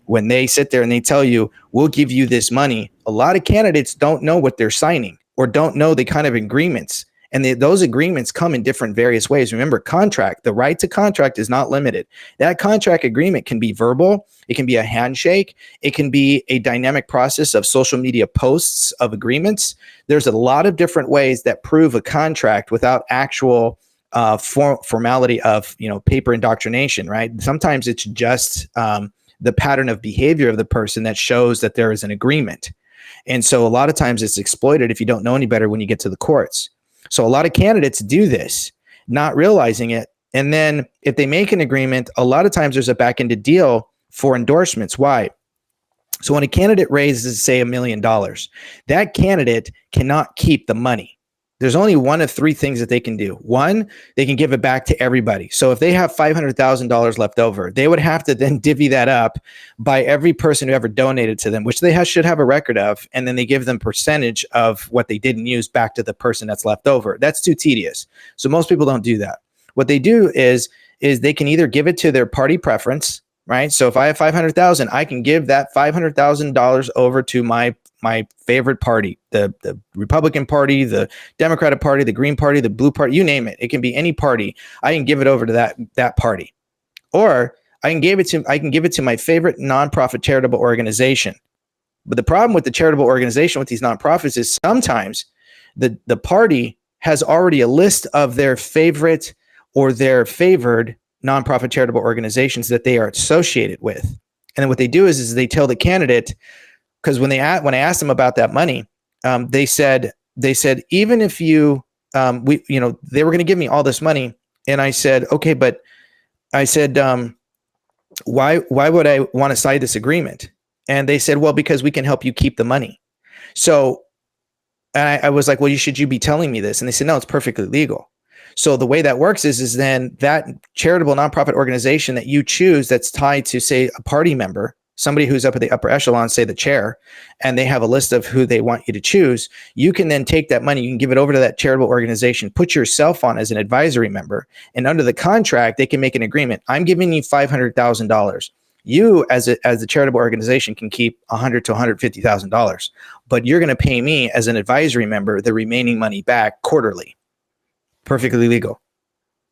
Speaker 2: When they sit there and they tell you, we'll give you this money, a lot of candidates don't know what they're signing or don't know the kind of agreements. And those agreements come in different various ways. Remember, contract, the right to contract is not limited. That contract agreement can be verbal. It can be a handshake. It can be a dynamic process of social media posts of agreements. There's a lot of different ways that prove a contract without actual formality of, paper indoctrination, right? Sometimes it's just the pattern of behavior of the person that shows that there is an agreement. And so a lot of times it's exploited if you don't know any better when you get to the courts. So a lot of candidates do this, not realizing it. And then if they make an agreement, a lot of times there's a back-ended deal for endorsements. Why? So when a candidate raises, say, $1 million, that candidate cannot keep the money. There's only one of three things that they can do. One, they can give it back to everybody. So if they have $500,000 left over, they would have to then divvy that up by every person who ever donated to them, which they should have a record of. And then they give them percentage of what they didn't use back to the person that's left over. That's too tedious. So most people don't do that. What they do is they can either give it to their party preference, right? So if I have 500,000, I can give that $500,000 over to my favorite party, the Republican Party, the Democratic Party, the Green Party, the Blue Party, you name it. It can be any party. I can give it over to that party. Or I can give it to my favorite nonprofit charitable organization. But the problem with the charitable organization with these nonprofits is sometimes the party has already a list of their favorite or their favored nonprofit charitable organizations that they are associated with. And then what they do is they tell the candidate, because when I asked them about that money, they said even if they were going to give me all this money, and I said, okay, but I said, why would I want to sign this agreement? And they said, well, because we can help you keep the money. So I was like, well, should you be telling me this? And they said, no, it's perfectly legal. So the way that works is then that charitable nonprofit organization that you choose that's tied to, say, a party member, somebody who's up at the upper echelon, say the chair, and they have a list of who they want you to choose, you can then take that money, you can give it over to that charitable organization, put yourself on as an advisory member, and under the contract, they can make an agreement. I'm giving you $500,000. You, as the charitable organization, can keep $100,000 to $150,000, but you're going to pay me as an advisory member the remaining money back quarterly. Perfectly legal.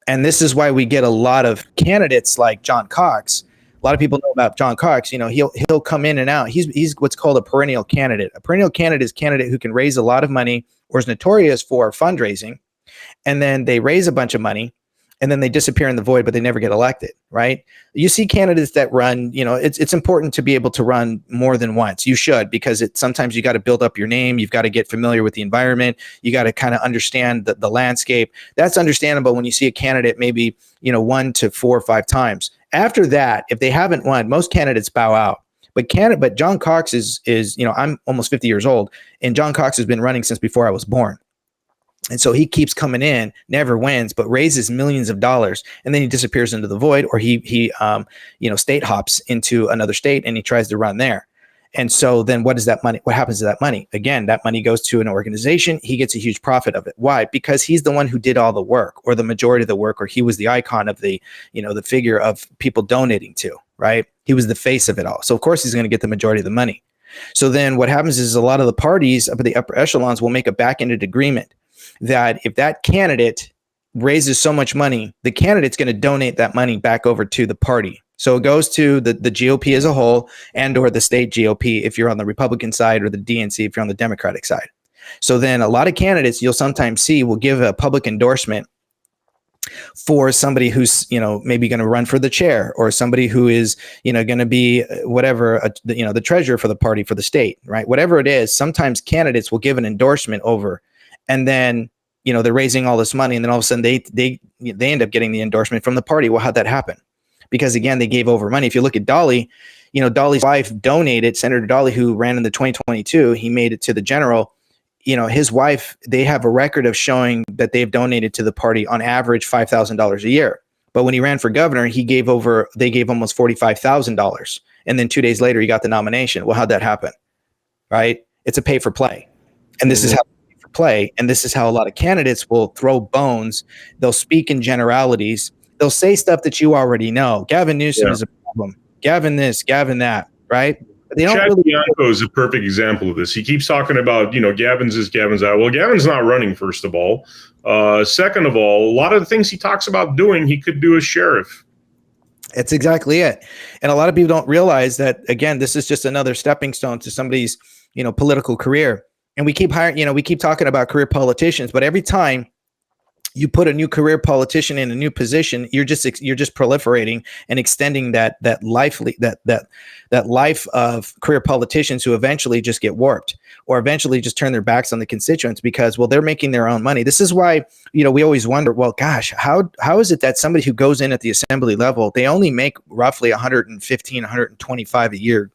Speaker 2: And this is why we get a lot of candidates like John Cox. A lot of people know about John Cox. He'll come in and out. He's what's called a perennial candidate. A perennial candidate is a candidate who can raise a lot of money or is notorious for fundraising. And then they raise a bunch of money and then they disappear in the void, but they never get elected, right? You see candidates that run, it's important to be able to run more than once. You should, because sometimes you got to build up your name. You've got to get familiar with the environment. You got to kind of understand the landscape. That's understandable when you see a candidate maybe, 1 to 4 or 5 times. After that, if they haven't won, most candidates bow out. But John Cox is I'm almost 50 years old, and John Cox has been running since before I was born. And so he keeps coming in, never wins, but raises millions of dollars, and then he disappears into the void, or he state hops into another state and he tries to run there. And so then what happens to that money? Again, that money goes to an organization. He gets a huge profit of it. Why? Because he's the one who did all the work, or the majority of the work, or he was the icon of the figure of people donating to, right? He was the face of it all. So of course he's going to get the majority of the money. So then what happens is a lot of the parties up at the upper echelons will make a back-ended agreement that if that candidate raises so much money, the candidate's going to donate that money back over to the party. So it goes to the GOP as a whole, and or the state GOP if you're on the Republican side, or the DNC if you're on the Democratic side. So then a lot of candidates you'll sometimes see will give a public endorsement for somebody who's maybe going to run for the chair, or somebody who is going to be whatever the treasurer for the party for the state, right? Whatever it is, sometimes candidates will give an endorsement over, and then they're raising all this money, and then all of a sudden they end up getting the endorsement from the party. Well, how'd that happen? Because again, they gave over money. If you look at Dolly, Dolly's wife donated, Senator Dolly, who ran in the 2022, he made it to the general. His wife, they have a record of showing that they've donated to the party on average $5,000 a year. But when he ran for governor, they gave almost $45,000. And then 2 days later, he got the nomination. Well, how'd that happen? Right? It's a pay for play. And this is how pay for play. And this is how a lot of candidates will throw bones. They'll speak in generalities. They'll say stuff that you already know. Gavin Newsom is a problem. Gavin this, Gavin that, right? They don't
Speaker 1: Chad Bianco is a perfect example of this. He keeps talking about, Gavin's this, Gavin's that. Well, Gavin's not running, first of all. Second of all, a lot of the things he talks about doing, he could do as sheriff.
Speaker 2: That's exactly it. And a lot of people don't realize that, again, this is just another stepping stone to somebody's, political career. And we keep we keep talking about career politicians, but every time you put a new career politician in a new position, you're just proliferating and extending that life of career politicians who eventually just get warped or eventually just turn their backs on the constituents because, well, they're making their own money. This is why, we always wonder, well, gosh, how is it that somebody who goes in at the assembly level, they only make roughly 115, 125 a year,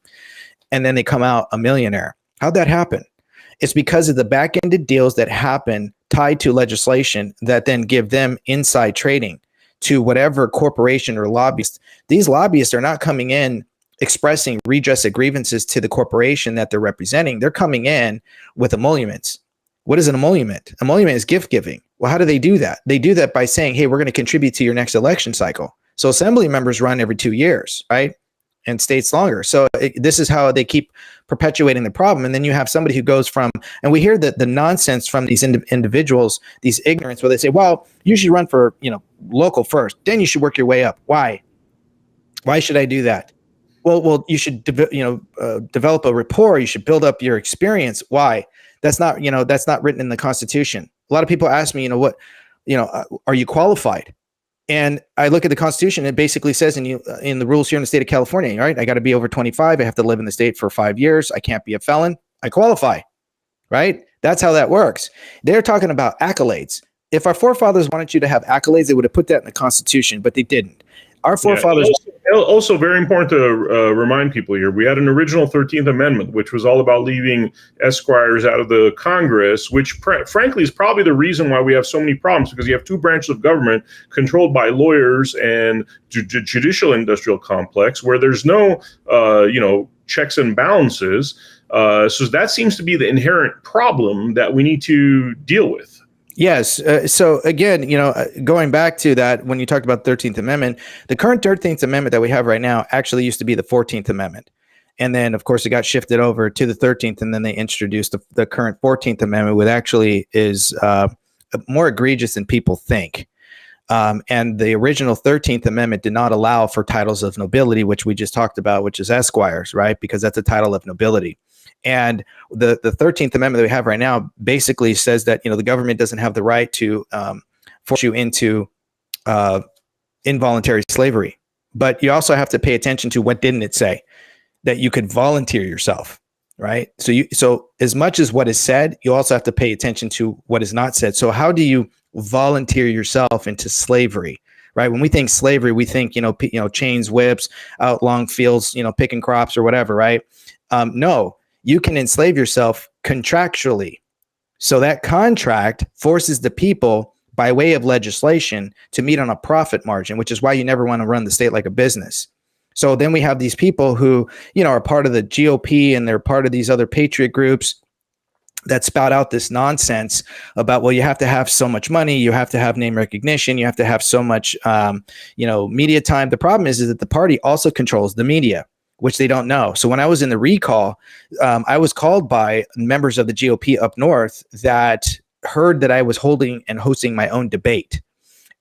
Speaker 2: and then they come out a millionaire? How'd that happen? It's because of the back-ended deals that happen tied to legislation that then give them inside trading to whatever corporation or lobbyist. These lobbyists are not coming in expressing redress of grievances to the corporation that they're representing. They're coming in with emoluments. What is an emolument? Emolument is gift giving. Well, how do they do that? They do that by saying, hey, we're going to contribute to your next election cycle. So assembly members run every 2 years, right? And states longer. So this is how they keep perpetuating the problem. And then you have somebody who goes from, and we hear the nonsense from these individuals, these ignorance, where they say, well, you should run for, local first, then you should work your way up. Why? Why should I do that? Well, you should, develop a rapport. You should build up your experience. Why? That's not written in the Constitution. A lot of people ask me, are you qualified? And I look at the Constitution, it basically says in the rules here in the state of California, right? I got to be over 25. I have to live in the state for 5 years. I can't be a felon. I qualify, right? That's how that works. They're talking about accolades. If our forefathers wanted you to have accolades, they would have put that in the Constitution, but they didn't. Our forefathers.
Speaker 1: Also very important to remind people here, we had an original 13th Amendment, which was all about leaving esquires out of the Congress, which frankly is probably the reason why we have so many problems, because you have two branches of government controlled by lawyers and judicial industrial complex where there's no, checks and balances. So that seems to be the inherent problem that we need to deal with.
Speaker 2: Yes. So again, going back to that, when you talked about the 13th Amendment, the current 13th Amendment that we have right now actually used to be the 14th Amendment. And then, of course, it got shifted over to the 13th, and then they introduced the current 14th Amendment, which actually is more egregious than people think. And the original 13th Amendment did not allow for titles of nobility, which we just talked about, which is esquires, right? Because that's a title of nobility. And the 13th Amendment that we have right now basically says that, the government doesn't have the right to force you into involuntary slavery. But you also have to pay attention to what didn't it say, that you could volunteer yourself, right? So as much as what is said, you also have to pay attention to what is not said. So how do you volunteer yourself into slavery? Right. When we think slavery, we think, chains, whips, out long fields, picking crops or whatever. Right. No. You can enslave yourself contractually. So that contract forces the people by way of legislation to meet on a profit margin, which is why you never want to run the state like a business. So then we have these people who, are part of the GOP and they're part of these other patriot groups that spout out this nonsense about, well, you have to have so much money, you have to have name recognition, you have to have so much, media time. The problem is that the party also controls the media, which they don't know. So when I was in the recall, I was called by members of the GOP up north that heard that I was holding and hosting my own debate.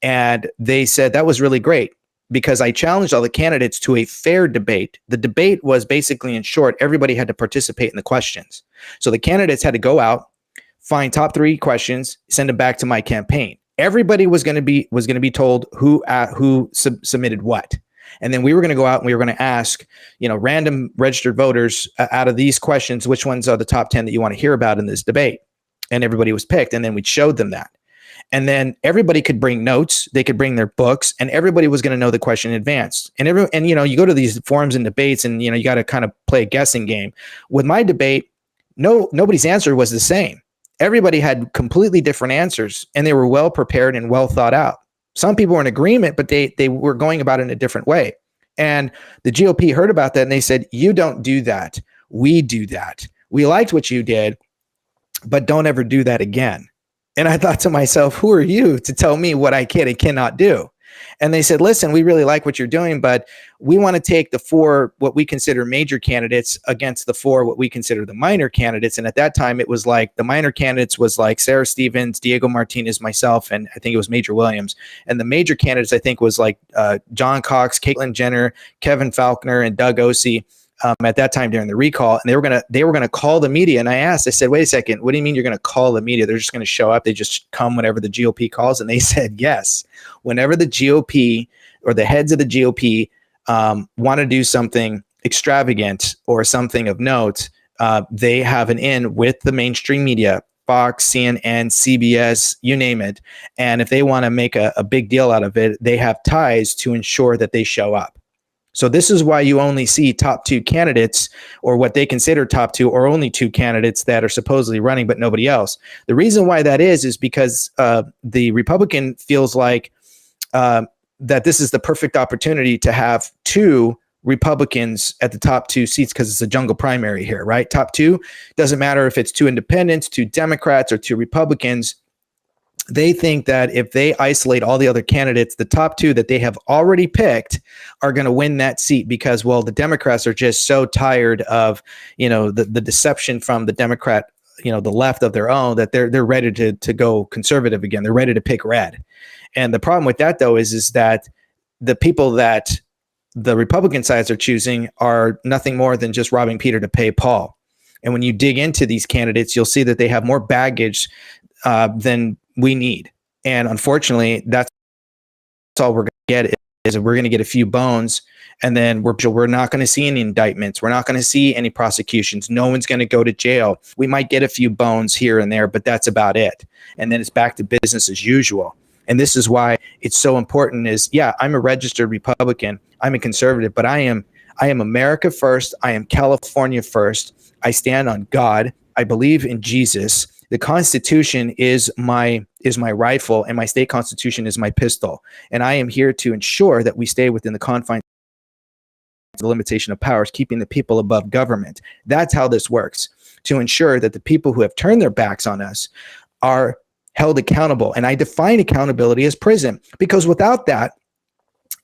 Speaker 2: And they said that was really great because I challenged all the candidates to a fair debate. The debate was basically, in short, everybody had to participate in the questions. So the candidates had to go out, find top 3 questions, send them back to my campaign. Everybody was going to be told who submitted what. And then we were going to go out and we were going to ask, random registered voters out of these questions, which ones are the top 10 that you want to hear about in this debate? And everybody was picked. And then we showed them that. And then everybody could bring notes, they could bring their books, and everybody was going to know the question in advance. And you know, you go to these forums and debates, and you know, you got to kind of play a guessing game. With my debate, nobody's answer was the same. Everybody had completely different answers, and they were well prepared and well thought out. Some people were in agreement, but they were going about it in a different way. And the GOP heard about that, and they said, "You don't do that. We do that. We liked what you did, but don't ever do that again." And I thought to myself, who are you to tell me what I can and cannot do? And they said, listen, we really like what you're doing, but we want to take the 4 what we consider major candidates against the 4 what we consider the minor candidates. And at that time, it was like the minor candidates was like Sarah Stevens, Diego Martinez, myself, and I think it was Major Williams. And the major candidates, I think, was like John Cox, Caitlyn Jenner, Kevin Faulconer, and Doug Osee. At that time during the recall, and they were gonna call the media. And I said, wait a second, what do you mean you're gonna call the media? They're just gonna show up. They just come whenever the GOP calls. And they said, yes, whenever the GOP or the heads of the GOP want to do something extravagant or something of note, they have an in with the mainstream media, Fox, CNN, CBS, you name it. And if they want to make a big deal out of it, they have ties to ensure that they show up. So this is why you only see top 2 candidates, or what they consider top 2, or only 2 candidates that are supposedly running, but nobody else. The reason why that is because the Republican feels like that this is the perfect opportunity to have 2 Republicans at the top 2 seats, because it's a jungle primary here, right? Top 2, doesn't matter if it's 2 independents, 2 Democrats, or 2 Republicans. They think that if they isolate all the other candidates, the top 2 that they have already picked are going to win that seat, because, well, the Democrats are just so tired of, you know, the deception from the Democrat, you know, the left of their own, that they're ready to go conservative again. They're ready to pick red. And the problem with that, though, is that the people that the Republican sides are choosing are nothing more than just robbing Peter to pay Paul. And when you dig into these candidates, you'll see that they have more baggage than we need. And unfortunately, that's all we're going to get, is we're going to get a few bones, and then we're not going to see any indictments. We're not going to see any prosecutions. No one's going to go to jail. We might get a few bones here and there, but that's about it. And then it's back to business as usual. And this is why it's so important is, yeah, I'm a registered Republican. I'm a conservative, but I am America first. I am California first. I stand on God. I believe in Jesus. The Constitution is my rifle, and my state constitution is my pistol. And I am here to ensure that we stay within the confines of the limitation of powers, keeping the people above government. That's how this works, to ensure that the people who have turned their backs on us are held accountable. And I define accountability as prison, because without that,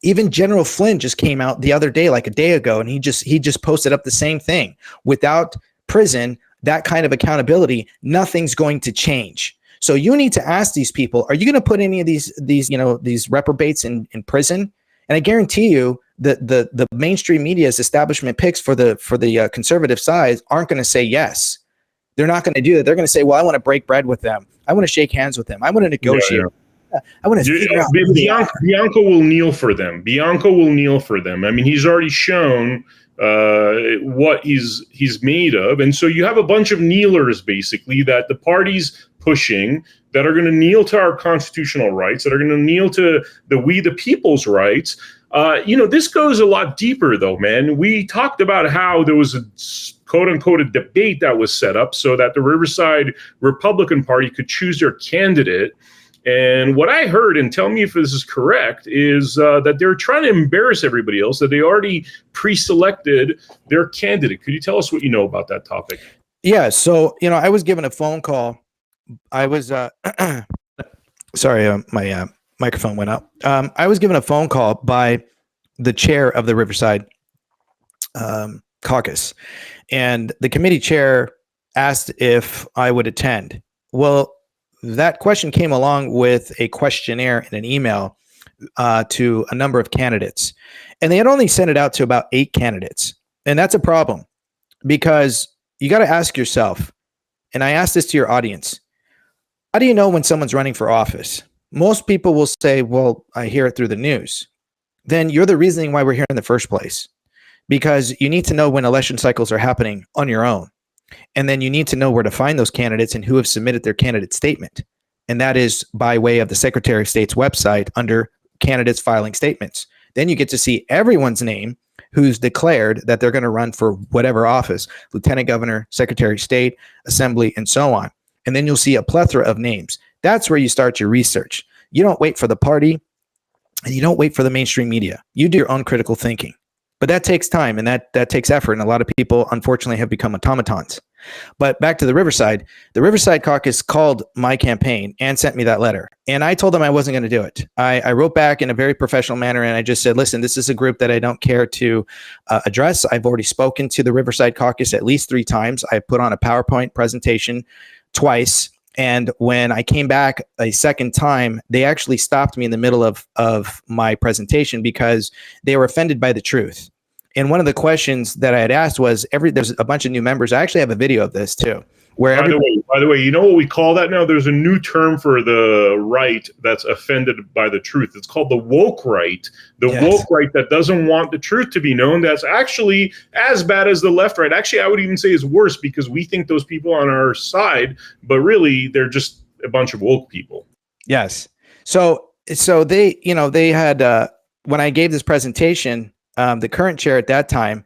Speaker 2: even General Flynn just came out the other day, like a day ago, and he just posted up the same thing. Without prison, that kind of accountability, nothing's going to change. So you need to ask these people, are you going to put any of these reprobates in prison? And I guarantee you that the mainstream media's establishment picks for the conservative side aren't going to say yes. They're not going to do that. They're going to say, well, I want to break bread with them. I want to shake hands with them. I want to negotiate. Yeah. I want to figure out.
Speaker 1: Bianco will kneel for them. Bianco will kneel for them. I mean, he's already shown what he's made of. And so you have a bunch of kneelers, basically, that the party's pushing, that are going to kneel to our constitutional rights, that are going to kneel to we the people's rights. This goes a lot deeper, though, man. We talked about how there was a quote unquote a debate that was set up so that the Riverside Republican Party could choose their candidate. And what I heard, and tell me if this is correct, is that they're trying to embarrass everybody else, that they already pre-selected their candidate. Could you tell us what you know about that topic?
Speaker 2: Yeah. So, I was given a phone call. I was, sorry, my microphone went out. I was given a phone call by the chair of the Riverside caucus, and the committee chair asked if I would attend. Well, that question came along with a questionnaire and an email to a number of candidates, and they had only sent it out to about 8 candidates. And that's a problem, because you got to ask yourself, and I ask this to your audience, how do you know when someone's running for office? Most people will say, well, I hear it through the news. Then you're the reasoning why we're here in the first place, because you need to know when election cycles are happening on your own. And then you need to know where to find those candidates and who have submitted their candidate statement. And that is by way of the Secretary of State's website under candidates filing statements. Then you get to see everyone's name who's declared that they're going to run for whatever office, lieutenant governor, secretary of state, assembly, and so on. And then you'll see a plethora of names. That's where you start your research. You don't wait for the party and you don't wait for the mainstream media. You do your own critical thinking. But that takes time and that takes effort. And a lot of people, unfortunately, have become automatons. But back to the Riverside Caucus called my campaign and sent me that letter. And I told them I wasn't going to do it. I wrote back in a very professional manner. And I just said, listen, this is a group that I don't care to address. I've already spoken to the Riverside Caucus at least 3 times. I put on a PowerPoint presentation twice. And when I came back a second time, they actually stopped me in the middle of my presentation because they were offended by the truth. And one of the questions that I had asked was, there's a bunch of new members. I actually have a video of this too. By
Speaker 1: the way, you know what we call that now? There's a new term for the right that's offended by the truth. It's called the woke right. Yes. Woke right that doesn't want the truth to be known. That's actually as bad as the left right. Actually, I would even say is worse because we think those people on our side, but really they're just a bunch of woke people.
Speaker 2: Yes. So they had, when I gave this presentation, the current chair at that time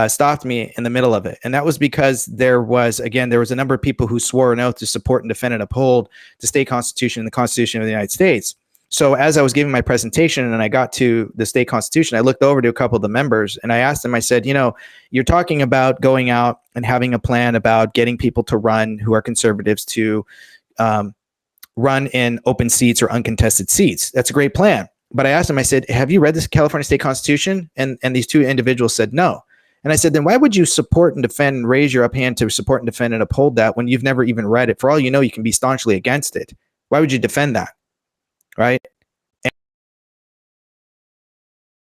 Speaker 2: stopped me in the middle of it. And that was because there was a number of people who swore an oath to support and defend and uphold the state constitution and the Constitution of the United States. So as I was giving my presentation and I got to the state constitution, I looked over to a couple of the members and I asked them, I said, you're talking about going out and having a plan about getting people to run who are conservatives to run in open seats or uncontested seats. That's a great plan. But I asked them, I said, have you read this California state constitution? And these 2 individuals said no. And I said, then why would you support and defend and raise your up hand to support and defend and uphold that when you've never even read it? For all you know, you can be staunchly against it. Why would you defend that? Right?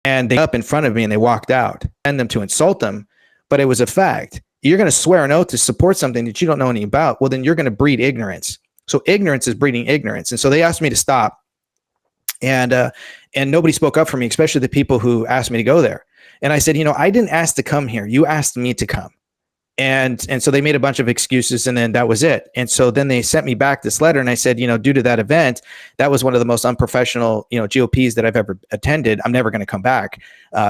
Speaker 2: And they up in front of me and they walked out. And them to insult them, but it was a fact. You're going to swear an oath to support something that you don't know anything about. Well, then you're going to breed ignorance. So ignorance is breeding ignorance. And so they asked me to stop. And nobody spoke up for me, especially the people who asked me to go there. And I said, I didn't ask to come here. You asked me to come. And so they made a bunch of excuses and then that was it. And so then they sent me back this letter and I said, due to that event, that was one of the most unprofessional, GOPs that I've ever attended. I'm never going to come back.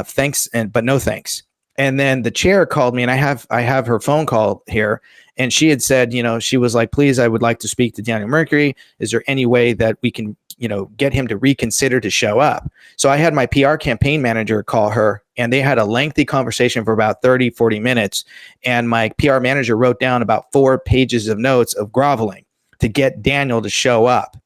Speaker 2: Thanks. But no thanks. And then the chair called me and I have her phone call here. And she had said, she was like, please, I would like to speak to Daniel Mercuri. Is there any way that we can, get him to reconsider to show up? So I had my PR campaign manager call her and they had a lengthy conversation for about 30, 40 minutes. And my PR manager wrote down about 4 pages of notes of groveling to get Daniel to show up.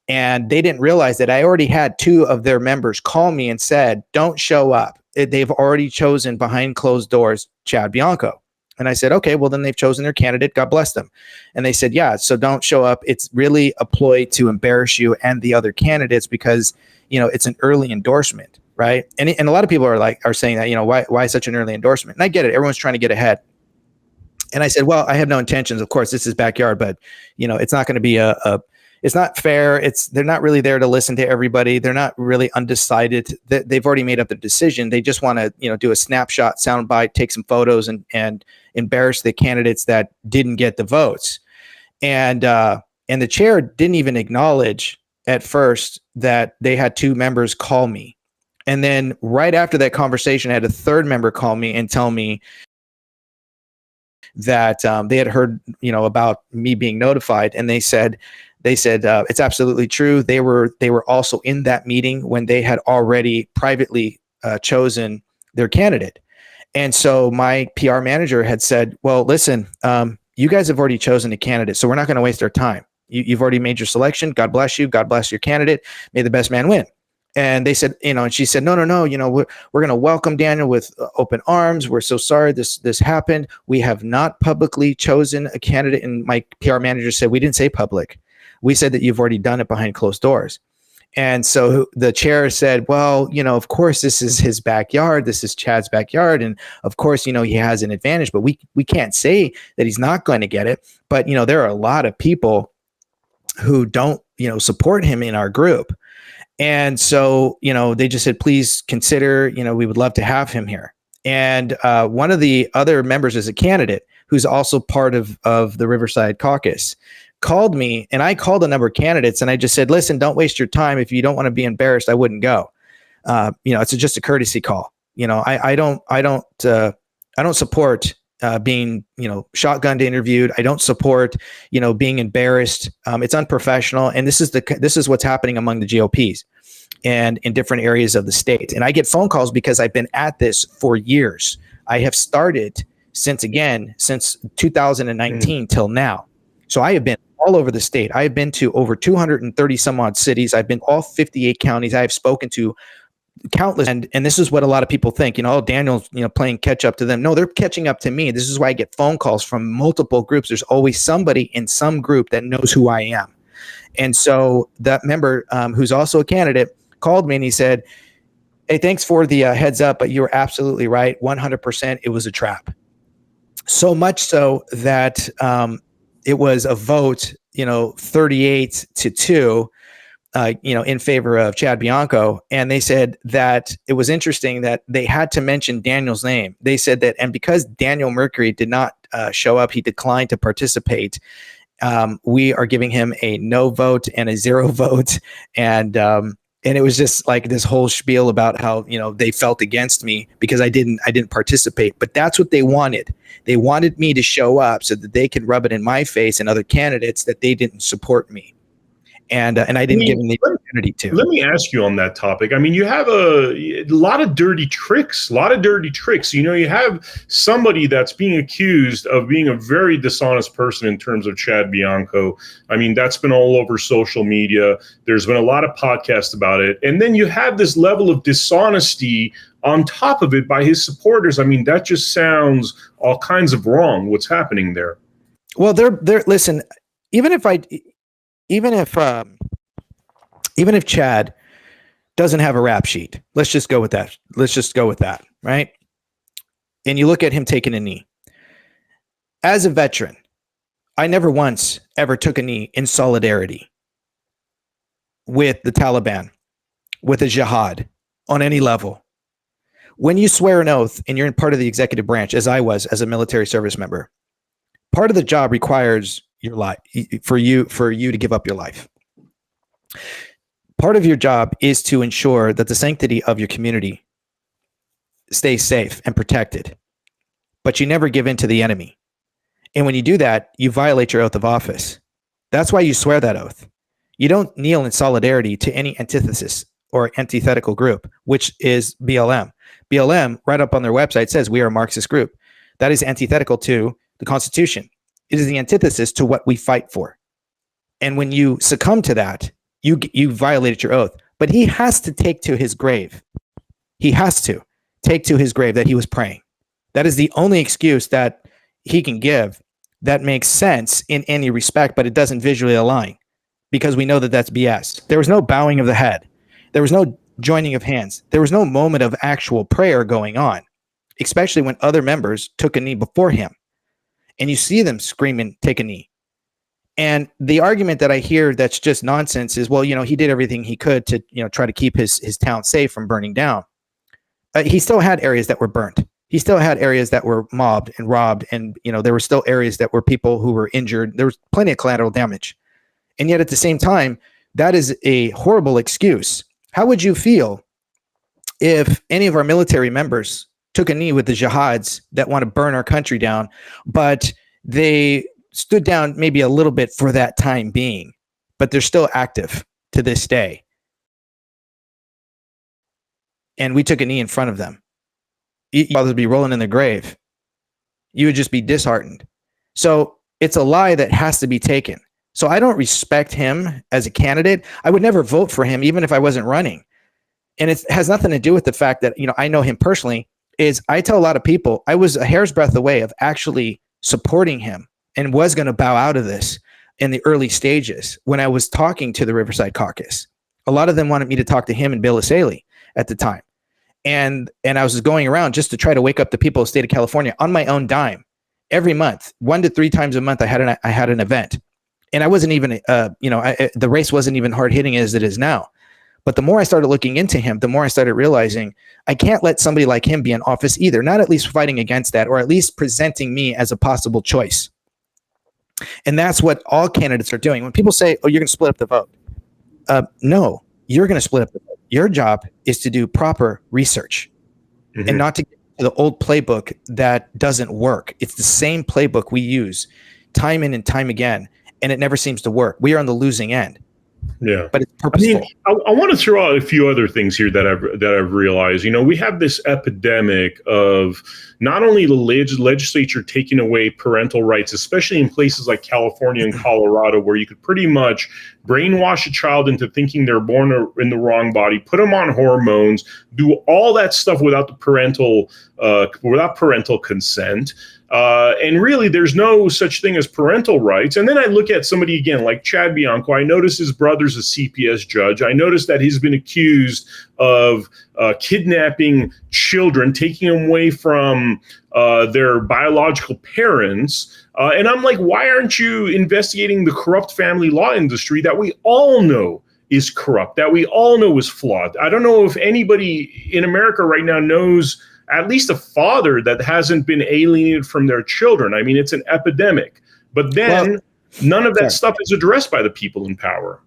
Speaker 2: And they didn't realize that I already had 2 of their members call me and said, don't show up. They've already chosen behind closed doors, Chad Bianco. And I said, okay, well, then they've chosen their candidate. God bless them. And they said, yeah, so don't show up. It's really a ploy to embarrass you and the other candidates because, it's an early endorsement, right? And a lot of people are saying that, why such an early endorsement? And I get it. Everyone's trying to get ahead. And I said, well, I have no intentions. Of course, this is backyard, but, it's not going to be it's not fair. They're not really there to listen to everybody. They're not really undecided. They've already made up their decision. They just want to, do a snapshot, soundbite, take some photos and embarrass the candidates that didn't get the votes. And the chair didn't even acknowledge at first that they had 2 members call me. And then right after that conversation, I had a 3rd member call me and tell me that they had heard, about me being notified. And they said, it's absolutely true. They were also in that meeting when they had already privately chosen their candidate. And so my PR manager had said, well, listen, you guys have already chosen a candidate, so we're not going to waste our time. You've already made your selection. God bless you. God bless your candidate. May the best man win. And they said, and she said, no, we're going to welcome Daniel with open arms. We're so sorry this happened. We have not publicly chosen a candidate. And my PR manager said, we didn't say public. We said that you've already done it behind closed doors. And so the chair said, well, of course, this is his backyard. This is Chad's backyard. And of course, he has an advantage, but we can't say that he's not going to get it. But, there are a lot of people who don't, support him in our group. And so, they just said, please consider, we would love to have him here. And one of the other members is a candidate who's also part of the Riverside Caucus. called me, and I called a number of candidates, and I just said, listen, don't waste your time. If you don't want to be embarrassed, I wouldn't go. It's just a courtesy call. I don't support being, shotgunned, interviewed. I don't support, being embarrassed. It's unprofessional. And this is what's happening among the GOPs and in different areas of the state. And I get phone calls because I've been at this for years. I have started since 2019 till now. So I have been all over the state. I have been to over 230 some odd cities. I've been all 58 counties. I have spoken to countless, and this is what a lot of people think, Daniel's, playing catch up to them. No, they're catching up to me. This is why I get phone calls from multiple groups. There's always somebody in some group that knows who I am. And so that member, who's also a candidate, called me and he said, hey, thanks for the heads up, but you were absolutely right. 100%. It was a trap. So much so that it was a vote, 38-2, in favor of Chad Bianco. And they said that it was interesting that they had to mention Daniel's name. They said that, and because Daniel Mercuri did not show up, he declined to participate. We are giving him a no vote and a 0 vote. And it was just like this whole spiel about how, they felt against me because I didn't participate. But that's what they wanted. They wanted me to show up so that they could rub it in my face and other candidates that they didn't support me. And I didn't give them the opportunity to.
Speaker 1: Let me ask you on that topic. I mean, you have a lot of dirty tricks, You have somebody that's being accused of being a very dishonest person in terms of Chad Bianco. I mean, that's been all over social media. There's been a lot of podcasts about it. And then you have this level of dishonesty on top of it by his supporters. I mean, that just sounds all kinds of wrong, what's happening there.
Speaker 2: Well, listen, even if Chad doesn't have a rap sheet, let's just go with that. Right? And you look at him taking a knee. As a veteran, I never once ever took a knee in solidarity with the Taliban, with a jihad on any level. When you swear an oath and you're in part of the executive branch, as I was as a military service member, part of the job requires your life for you to give up your life. Part of your job is to ensure that the sanctity of your community stays safe and protected, but you never give in to the enemy. And when you do that, you violate your oath of office. That's why you swear that oath. You don't kneel in solidarity to any antithesis or antithetical group, which is BLM. BLM, right up on their website, says we are a Marxist group. That is antithetical to the Constitution. It is the antithesis to what we fight for. And when you succumb to that, you violated your oath. But he has to take to his grave. He has to take to his grave that he was praying. That is the only excuse that he can give that makes sense in any respect, but it doesn't visually align because we know that that's BS. There was no bowing of the head. There was no joining of hands. There was no moment of actual prayer going on, especially when other members took a knee before him. And you see them screaming, take a knee. And the argument that I hear that's just nonsense is, well, he did everything he could to, try to keep his town safe from burning down. He still had areas that were burnt. He still had areas that were mobbed and robbed. And, there were still areas that were people who were injured. There was plenty of collateral damage. And yet at the same time, that is a horrible excuse. How would you feel if any of our military members took a knee with the jihads that want to burn our country down, but they stood down maybe a little bit for that time being, but they're still active to this day? And we took a knee in front of them. You'd rather be rolling in the grave. You would just be disheartened. So it's a lie that has to be taken. So I don't respect him as a candidate. I would never vote for him, even if I wasn't running. And it has nothing to do with the fact that, I know him personally. Is I tell a lot of people I was a hair's breadth away of actually supporting him and was going to bow out of this in the early stages when I was talking to the Riverside Caucus. A lot of them wanted me to talk to him and Bill Asaley at the time. And I was just going around just to try to wake up the people of the state of California on my own dime. Every month, 1 to 3 times a month, I had an event. And I wasn't even, the race wasn't even hard hitting as it is now. But the more I started looking into him, the more I started realizing I can't let somebody like him be in office either, not at least fighting against that, or at least presenting me as a possible choice. And that's what all candidates are doing. When people say, oh, you're going to split up the vote. No, you're going to split up the vote. Your job is to do proper research and not to get to the old playbook that doesn't work. It's the same playbook we use time in and time again, and it never seems to work. We are on the losing end.
Speaker 1: Yeah,
Speaker 2: but it's purposeful.
Speaker 1: I want to throw out a few other things here that I've realized. We have this epidemic of not only the legislature taking away parental rights, especially in places like California and Colorado, where you could pretty much brainwash a child into thinking they're born in the wrong body, put them on hormones, do all that stuff without parental consent. And really, there's no such thing as parental rights. And then I look at somebody again like Chad Bianco. I notice his brother's a CPS judge. I notice that he's been accused of kidnapping children, taking them away from their biological parents. And I'm like, why aren't you investigating the corrupt family law industry that we all know is corrupt, that we all know is flawed? I don't know if anybody in America right now knows at least a father that hasn't been alienated from their children. I mean, it's an epidemic. But then none of that stuff is addressed by the people in power.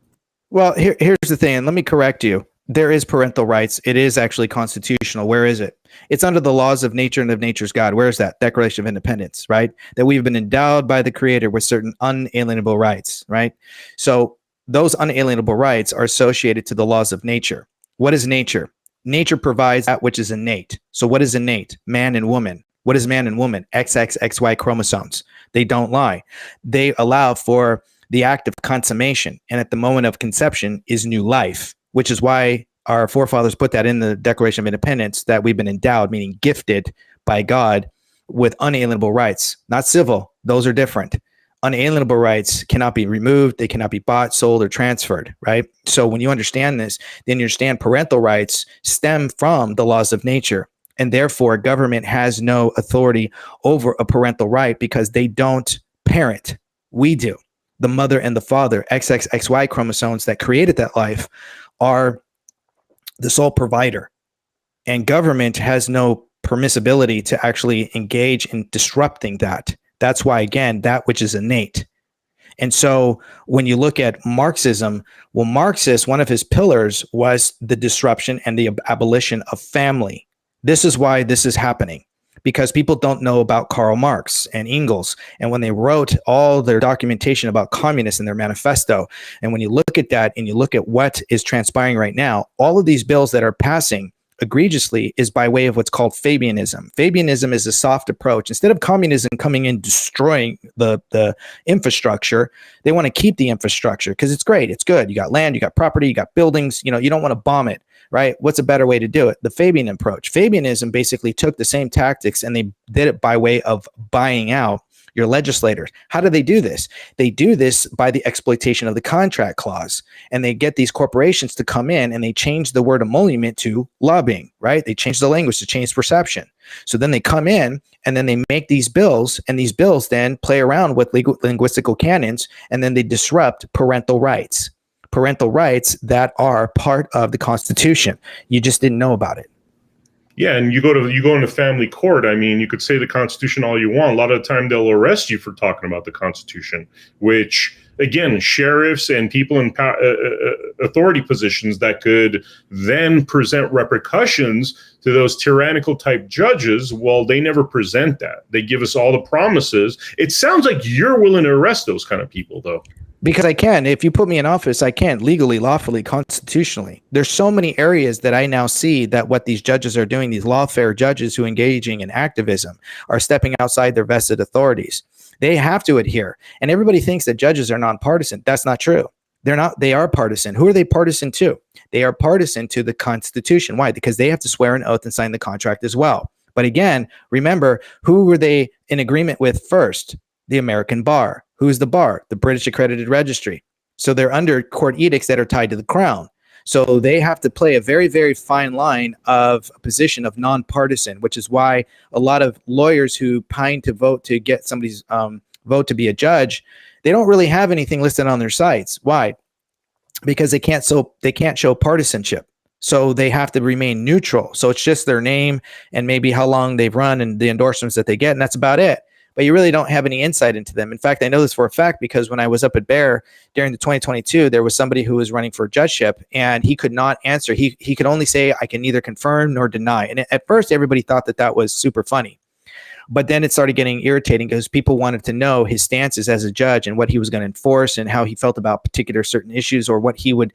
Speaker 1: Well,
Speaker 2: here's the thing, and let me correct you. There is parental rights. It is actually constitutional. Where is it? It's under the laws of nature and of nature's God. Where is that? Declaration of Independence, right? That we've been endowed by the Creator with certain unalienable rights, right? So those unalienable rights are associated to the laws of nature. What is nature? Nature provides that which is innate. So what is innate? Man and woman. What is man and woman? XXXY chromosomes. They don't lie. They allow for the act of consummation. And at the moment of conception is new life, which is why our forefathers put that in the Declaration of Independence, that we've been endowed, meaning gifted by God with unalienable rights, not civil. Those are different. Unalienable rights cannot be removed. They cannot be bought, sold, or transferred, right? So when you understand this, then you understand parental rights stem from the laws of nature. And therefore, government has no authority over a parental right because they don't parent. We do. The mother and the father, XXXY chromosomes that created that life, are the sole provider. And government has no permissibility to actually engage in disrupting that. That's why, again, that which is innate. And so when you look at Marxism, well, Marxist, one of his pillars was the disruption and the abolition of family. This is why this is happening, because people don't know about Karl Marx and Engels. And when they wrote all their documentation about communists in their manifesto, and when you look at that and you look at what is transpiring right now, all of these bills that are passing egregiously is by way of what's called Fabianism. Fabianism is a soft approach. Instead of communism coming in destroying the infrastructure, they want to keep the infrastructure because it's great. It's good. You got land, you got property, you got buildings. You don't want to bomb it, right? What's a better way to do it? The Fabian approach. Fabianism basically took the same tactics and they did it by way of buying out your legislators. How do they do this? They do this by the exploitation of the contract clause. And they get these corporations to come in and they change the word emolument to lobbying, right? They change the language to change perception. So then they come in and then they make these bills, and these bills then play around with linguistical canons, and then they disrupt parental rights that are part of the Constitution. You just didn't know about it.
Speaker 1: Yeah, and you go into family court. I mean, you could say the Constitution all you want. A lot of the time, they'll arrest you for talking about the Constitution, which, again, sheriffs and people in authority positions that could then present repercussions to those tyrannical type judges, well, they never present that. They give us all the promises. It sounds like you're willing to arrest those kind of people, though.
Speaker 2: Because I can. If you put me in office, I can legally, lawfully, constitutionally. There's so many areas that I now see that what these judges are doing, these lawfare judges who are engaging in activism, are stepping outside their vested authorities. They have to adhere. And everybody thinks that judges are nonpartisan. That's not true. They're not. They are partisan. Who are they partisan to? They are partisan to the Constitution. Why? Because they have to swear an oath and sign the contract as well. But again, remember, who were they in agreement with first? The American bar. Who's the bar? The British Accredited Registry. So they're under court edicts that are tied to the crown. So they have to play a very, very fine line of a position of nonpartisan, which is why a lot of lawyers who pine to vote to get somebody's vote to be a judge, they don't really have anything listed on their sites. Why? Because they can't show partisanship. So they have to remain neutral. So it's just their name and maybe how long they've run and the endorsements that they get, and that's about it. but you really don't have any insight into them. In fact, I know this for a fact because when I was up at Bear during the 2022, there was somebody who was running for a judgeship, and he could not answer. He could only say, I can neither confirm nor deny. And at first, everybody thought that was super funny. But then it started getting irritating because people wanted to know his stances as a judge and what he was going to enforce and how he felt about particular certain issues, or what he would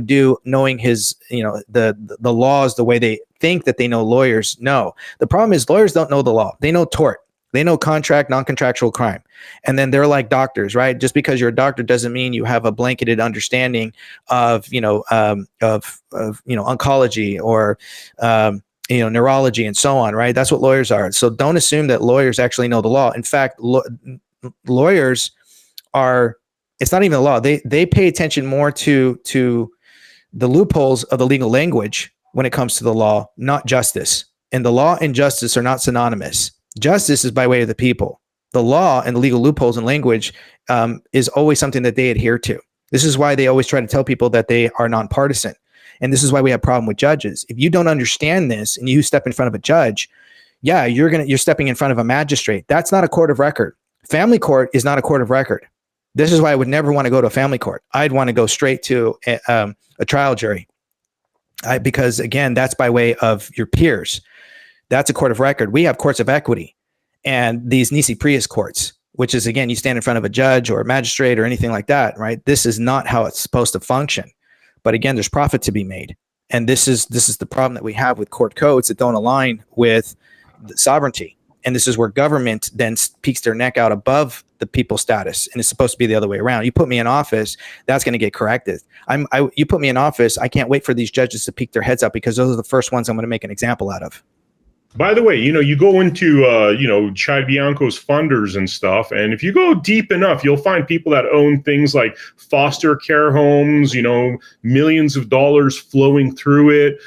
Speaker 2: do, knowing his, the laws the way they think that they know lawyers know. The problem is lawyers don't know the law. They know tort. They know contract, non-contractual crime. And then they're like doctors, right? Just because you're a doctor doesn't mean you have a blanketed understanding of, oncology or, neurology and so on, right? That's what lawyers are. So don't assume that lawyers actually know the law. In fact, lawyers are, it's not even the law. They pay attention more to the loopholes of the legal language when it comes to the law, not justice. And the law and justice are not synonymous. Justice is by way of the people. The law and the legal loopholes in language is always something that they adhere to. This is why they always try to tell people that they are nonpartisan. And this is why we have a problem with judges. If you don't understand this and you step in front of a judge, you're stepping in front of a magistrate. That's not a court of record. Family court is not a court of record. This is why I would never want to go to a family court. I'd want to go straight to a trial jury, because again, that's by way of your peers. That's a court of record. We have courts of equity and these nisi prius courts, which is, again, you stand in front of a judge or a magistrate or anything like that, right? This is not how it's supposed to function. But again, there's profit to be made. And this is the problem that we have with court codes that don't align with the sovereignty. And this is where government then peeks their neck out above the people's status. And it's supposed to be the other way around. You put me in office, that's going to get corrected. You put me in office, I can't wait for these judges to peek their heads up, because those are the first ones I'm going to make an example out of.
Speaker 1: By the way, you go into, Chad Bianco's funders and stuff, and if you go deep enough, you'll find people that own things like foster care homes, millions of dollars flowing through it,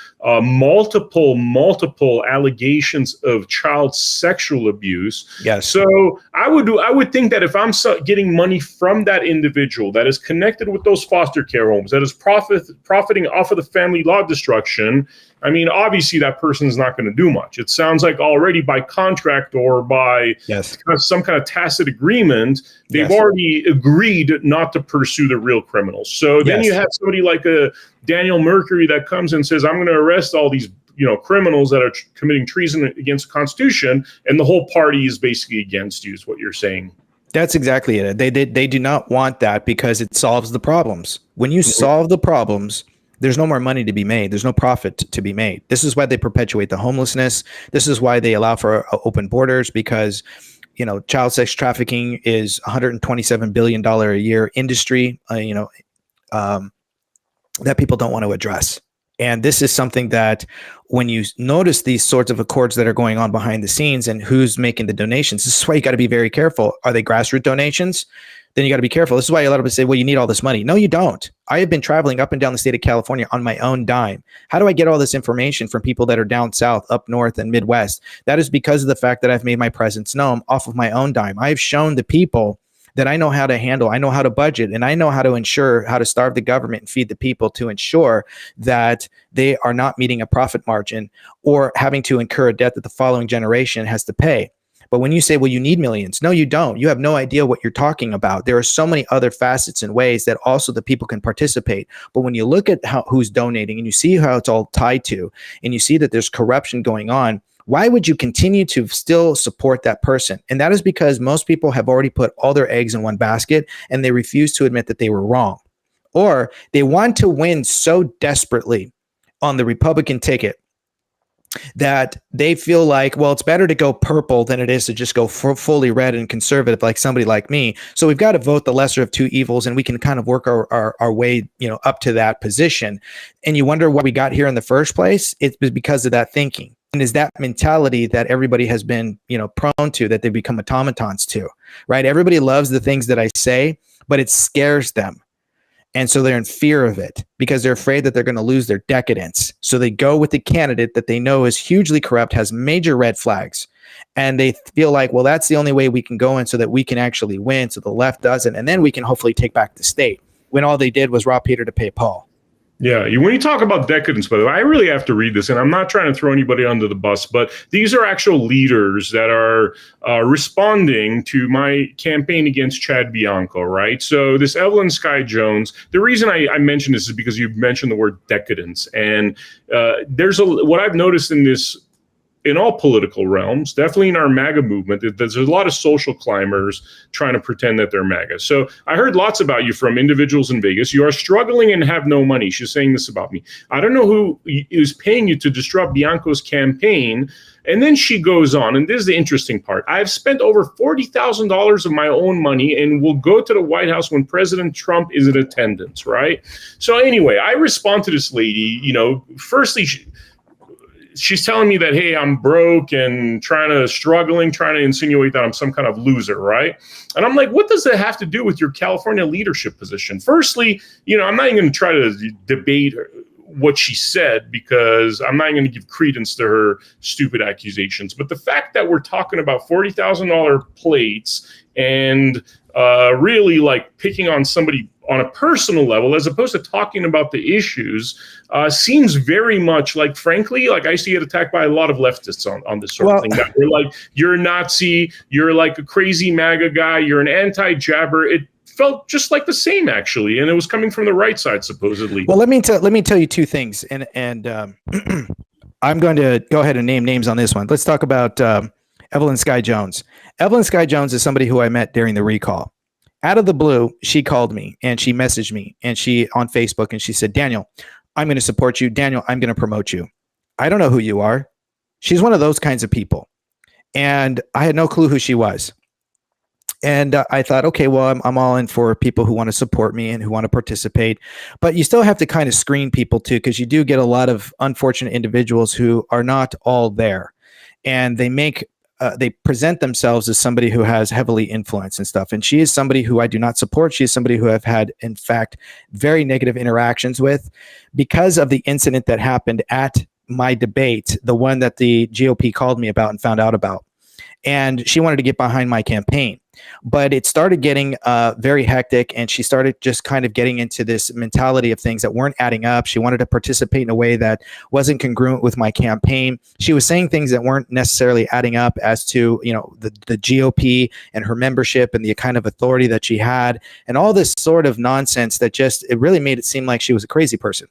Speaker 1: multiple allegations of child sexual abuse.
Speaker 2: Yes.
Speaker 1: So I would think that if I'm getting money from that individual that is connected with those foster care homes, that is profiting off of the family law destruction, I mean, obviously that person is not going to do much. It sounds like already by contract or by some kind of tacit agreement, they've already agreed not to pursue the real criminals. So then you have somebody like a Daniel Mercuri that comes and says, I'm going to arrest all these criminals that are committing treason against the Constitution, and the whole party is basically against you, is what you're saying.
Speaker 2: That's exactly it. They do not want that because it solves the problems. When you solve the problems, there's no more money to be made. There's no profit to be made. This is why they perpetuate the homelessness. This is why they allow for open borders, because, child sex trafficking is $127 billion a year industry, that people don't want to address. And this is something that when you notice these sorts of accords that are going on behind the scenes and who's making the donations, this is why you got to be very careful. Are they grassroots donations? Then you got to be careful. This is why a lot of people say, well, you need all this money. No, you don't. I have been traveling up and down the state of California on my own dime. How do I get all this information from people that are down south, up north, and Midwest? That is because of the fact that I've made my presence known off of my own dime. I've shown the people that I know how to handle, I know how to budget, and I know how to ensure how to starve the government and feed the people to ensure that they are not meeting a profit margin or having to incur a debt that the following generation has to pay. But when you say, well, you need millions, no, you don't. You have no idea what you're talking about. There are so many other facets and ways that also the people can participate. But when you look at who's donating and you see how it's all tied to, and you see that there's corruption going on, why would you continue to still support that person? And that is because most people have already put all their eggs in one basket and they refuse to admit that they were wrong. Or they want to win so desperately on the Republican ticket that they feel like, well, it's better to go purple than it is to just go fully red and conservative like somebody like me. So we've got to vote the lesser of two evils, and we can kind of work our way, up to that position. And you wonder why we got here in the first place? It's because of that thinking. And is that mentality that everybody has been, prone to, that they become automatons to, right? Everybody loves the things that I say, but it scares them. And so they're in fear of it because they're afraid that they're going to lose their decadence. So they go with the candidate that they know is hugely corrupt, has major red flags. And they feel like, well, that's the only way we can go in so that we can actually win. So the left doesn't. And then we can hopefully take back the state, when all they did was rob Peter to pay Paul.
Speaker 1: Yeah, when you talk about decadence, by the way, I really have to read this, and I'm not trying to throw anybody under the bus, but these are actual leaders that are responding to my campaign against Chad Bianco, right? So this Evelyn Sky Jones, the reason I mentioned this is because you mentioned the word decadence, and what I've noticed in all political realms, definitely in our MAGA movement, there's a lot of social climbers trying to pretend that they're MAGA. So I heard lots about you from individuals in Vegas. You are struggling and have no money. She's saying this about me. I don't know who is paying you to disrupt Bianco's campaign. And then she goes on, and this is the interesting part. I've spent over $40,000 of my own money and will go to the White House when President Trump is in attendance, right? So anyway, I respond to this lady, firstly, she's telling me that, hey, I'm broke and trying to insinuate that I'm some kind of loser, right? And I'm like, what does that have to do with your California leadership position? Firstly, I'm not even going to try to debate what she said because I'm not going to give credence to her stupid accusations. But the fact that we're talking about $40,000 plates and really like picking on somebody on a personal level, as opposed to talking about the issues, seems very much like, frankly, like I used to get attacked by a lot of leftists on this sort of thing. That they're like, you're a Nazi, you're like a crazy MAGA guy, you're an anti-jabber. It felt just like the same, actually, and it was coming from the right side, supposedly.
Speaker 2: Well, let me tell you two things, and I'm going to go ahead and name names on this one. Let's talk about Evelyn Sky Jones. Evelyn Sky Jones is somebody who I met during the recall. Out of the blue, she called me and she messaged me and she on Facebook and she said, Daniel, I'm going to support you. Daniel, I'm going to promote you. I don't know who you are. She's one of those kinds of people. And I had no clue who she was. And I thought, okay, well, I'm all in for people who want to support me and who want to participate. But you still have to kind of screen people too, because you do get a lot of unfortunate individuals who are not all there. And they present themselves as somebody who has heavily influence and stuff. And she is somebody who I do not support. She is somebody who I've had, in fact, very negative interactions with because of the incident that happened at my debate, the one that the GOP called me about and found out about. And she wanted to get behind my campaign. But it started getting very hectic, and she started just kind of getting into this mentality of things that weren't adding up. She wanted to participate in a way that wasn't congruent with my campaign. She was saying things that weren't necessarily adding up as to, the GOP and her membership and the kind of authority that she had, and all this sort of nonsense that it really made it seem like she was a crazy person.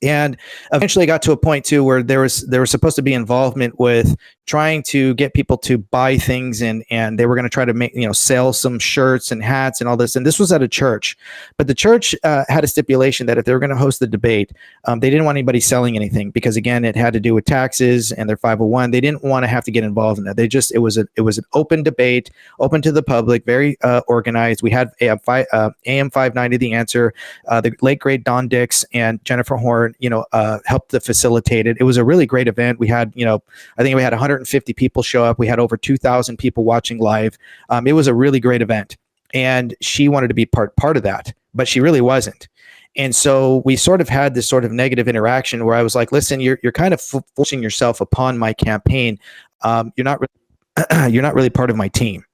Speaker 2: And eventually got to a point too where there was supposed to be involvement with trying to get people to buy things, and they were going to try to make, sell some shirts and hats and all this. And this was at a church, but the church had a stipulation that if they were going to host the debate, they didn't want anybody selling anything because, again, it had to do with taxes and their 501. They didn't want to have to get involved in that. It was an open debate, open to the public, very organized. We had AM 590 The Answer, the late great Don Dix and Jennifer Horn, helped to facilitate it. It was a really great event. We had, I think we had 150 people show up. We had over 2,000 people watching live. It was a really great event, and she wanted to be part of that, but she really wasn't. And so we sort of had this sort of negative interaction where I was like, listen, you're kind of forcing yourself upon my campaign. You're not really part of my team.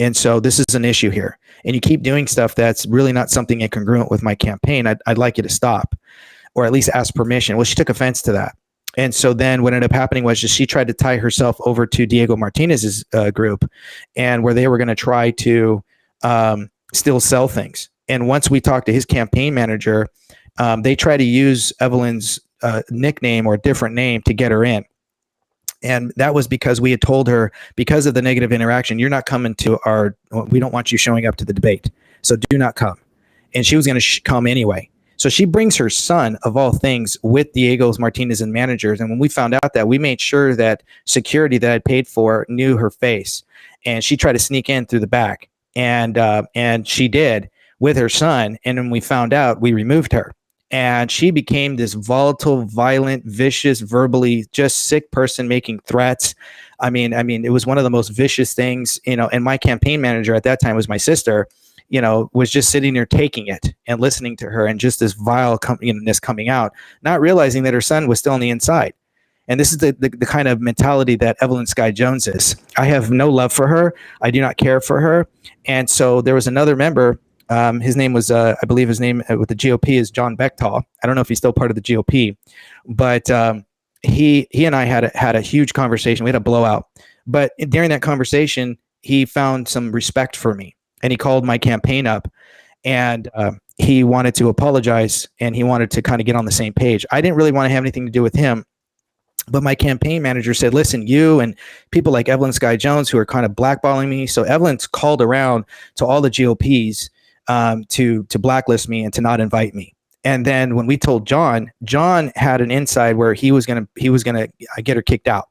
Speaker 2: And so this is an issue here. And you keep doing stuff that's really not something incongruent with my campaign. I'd like you to stop, or at least ask permission. Well, she took offense to that. And so then what ended up happening was she tried to tie herself over to Diego Martinez's group, and where they were going to try to still sell things. And once we talked to his campaign manager, they tried to use Evelyn's nickname or a different name to get her in. And that was because we had told her, because of the negative interaction, you're not coming to we don't want you showing up to the debate. So do not come. And she was going to come anyway. So she brings her son, of all things, with Diego Martinez and managers. And when we found out that, we made sure that security that I paid for knew her face. And she tried to sneak in through the back. And she did with her son. And when we found out, we removed her. And she became this volatile, violent, vicious, verbally just sick person making threats. I mean, it was one of the most vicious things, and my campaign manager at that time was my sister, was just sitting there taking it and listening to her, and just this vile coming out, not realizing that her son was still on the inside. And this is the kind of mentality that Evelyn Sky Jones is. I have no love for her. I do not care for her. And so there was another member His name was, I believe his name with the GOP is John Bechtel. I don't know if he's still part of the GOP, but he and I had a huge conversation. We had a blowout, but during that conversation, he found some respect for me, and he called my campaign up, and he wanted to apologize, and he wanted to kind of get on the same page. I didn't really want to have anything to do with him, but my campaign manager said, listen, you and people like Evelyn Sky Jones, who are kind of blackballing me. So Evelyn's called around to all the GOPs to blacklist me and to not invite me. And then when we told John had an inside where he was gonna get her kicked out.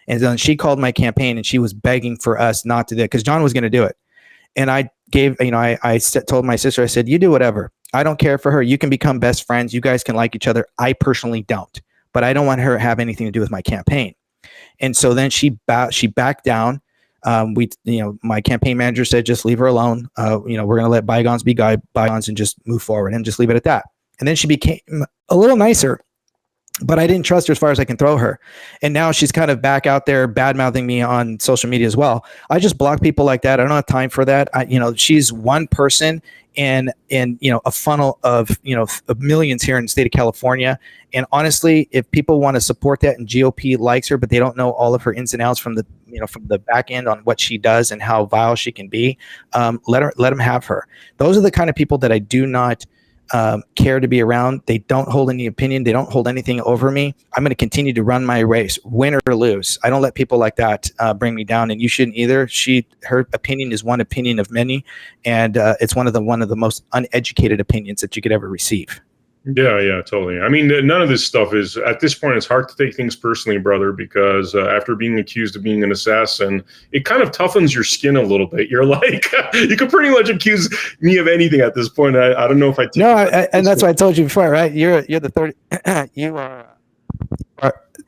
Speaker 2: And then she called my campaign and she was begging for us not to do it because John was going to do it. And I gave, I told my sister, I said, you do whatever. I don't care for her. You can become best friends. You guys can like each other. I personally don't, but I don't want her to have anything to do with my campaign. And so then she backed down. My campaign manager said, just leave her alone. We're going to let bygones be bygones and just move forward and just leave it at that. And then she became a little nicer, but I didn't trust her as far as I can throw her. And now she's kind of back out there bad-mouthing me on social media as well. I just block people like that. I don't have time for that. She's one person in a funnel of millions here in the state of California. And honestly, if people want to support that and GOP likes her, but they don't know all of her ins and outs from the back end on what she does and how vile she can be, let them have her. Those are the kind of people that I do not care to be around. They don't hold any opinion. They don't hold anything over me. I'm going to continue to run my race, win or lose. I don't let people like that bring me down, and you shouldn't either. Her opinion is one opinion of many, and it's one of the most uneducated opinions that you could ever receive.
Speaker 1: Yeah, totally. I mean, none of this stuff is, at this point, it's hard to take things personally, brother, because after being accused of being an assassin, it kind of toughens your skin a little bit. You're like, you could pretty much accuse me of anything at this point. I don't know if I take
Speaker 2: and that's what I told you before, right? You're the third.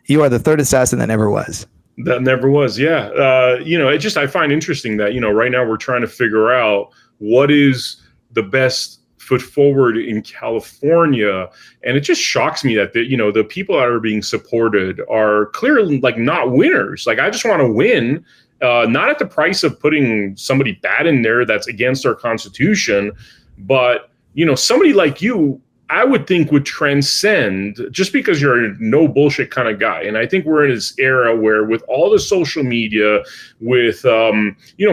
Speaker 2: You are the third assassin that never was.
Speaker 1: That never was. Yeah. I find interesting that, right now we're trying to figure out what is the best foot forward in California. And it just shocks me that the people that are being supported are clearly like not winners. Like, I just want to win, not at the price of putting somebody bad in there that's against our Constitution, but somebody like you, I would think would transcend, just because you're a no bullshit kind of guy. And I think we're in this era where, with all the social media, with,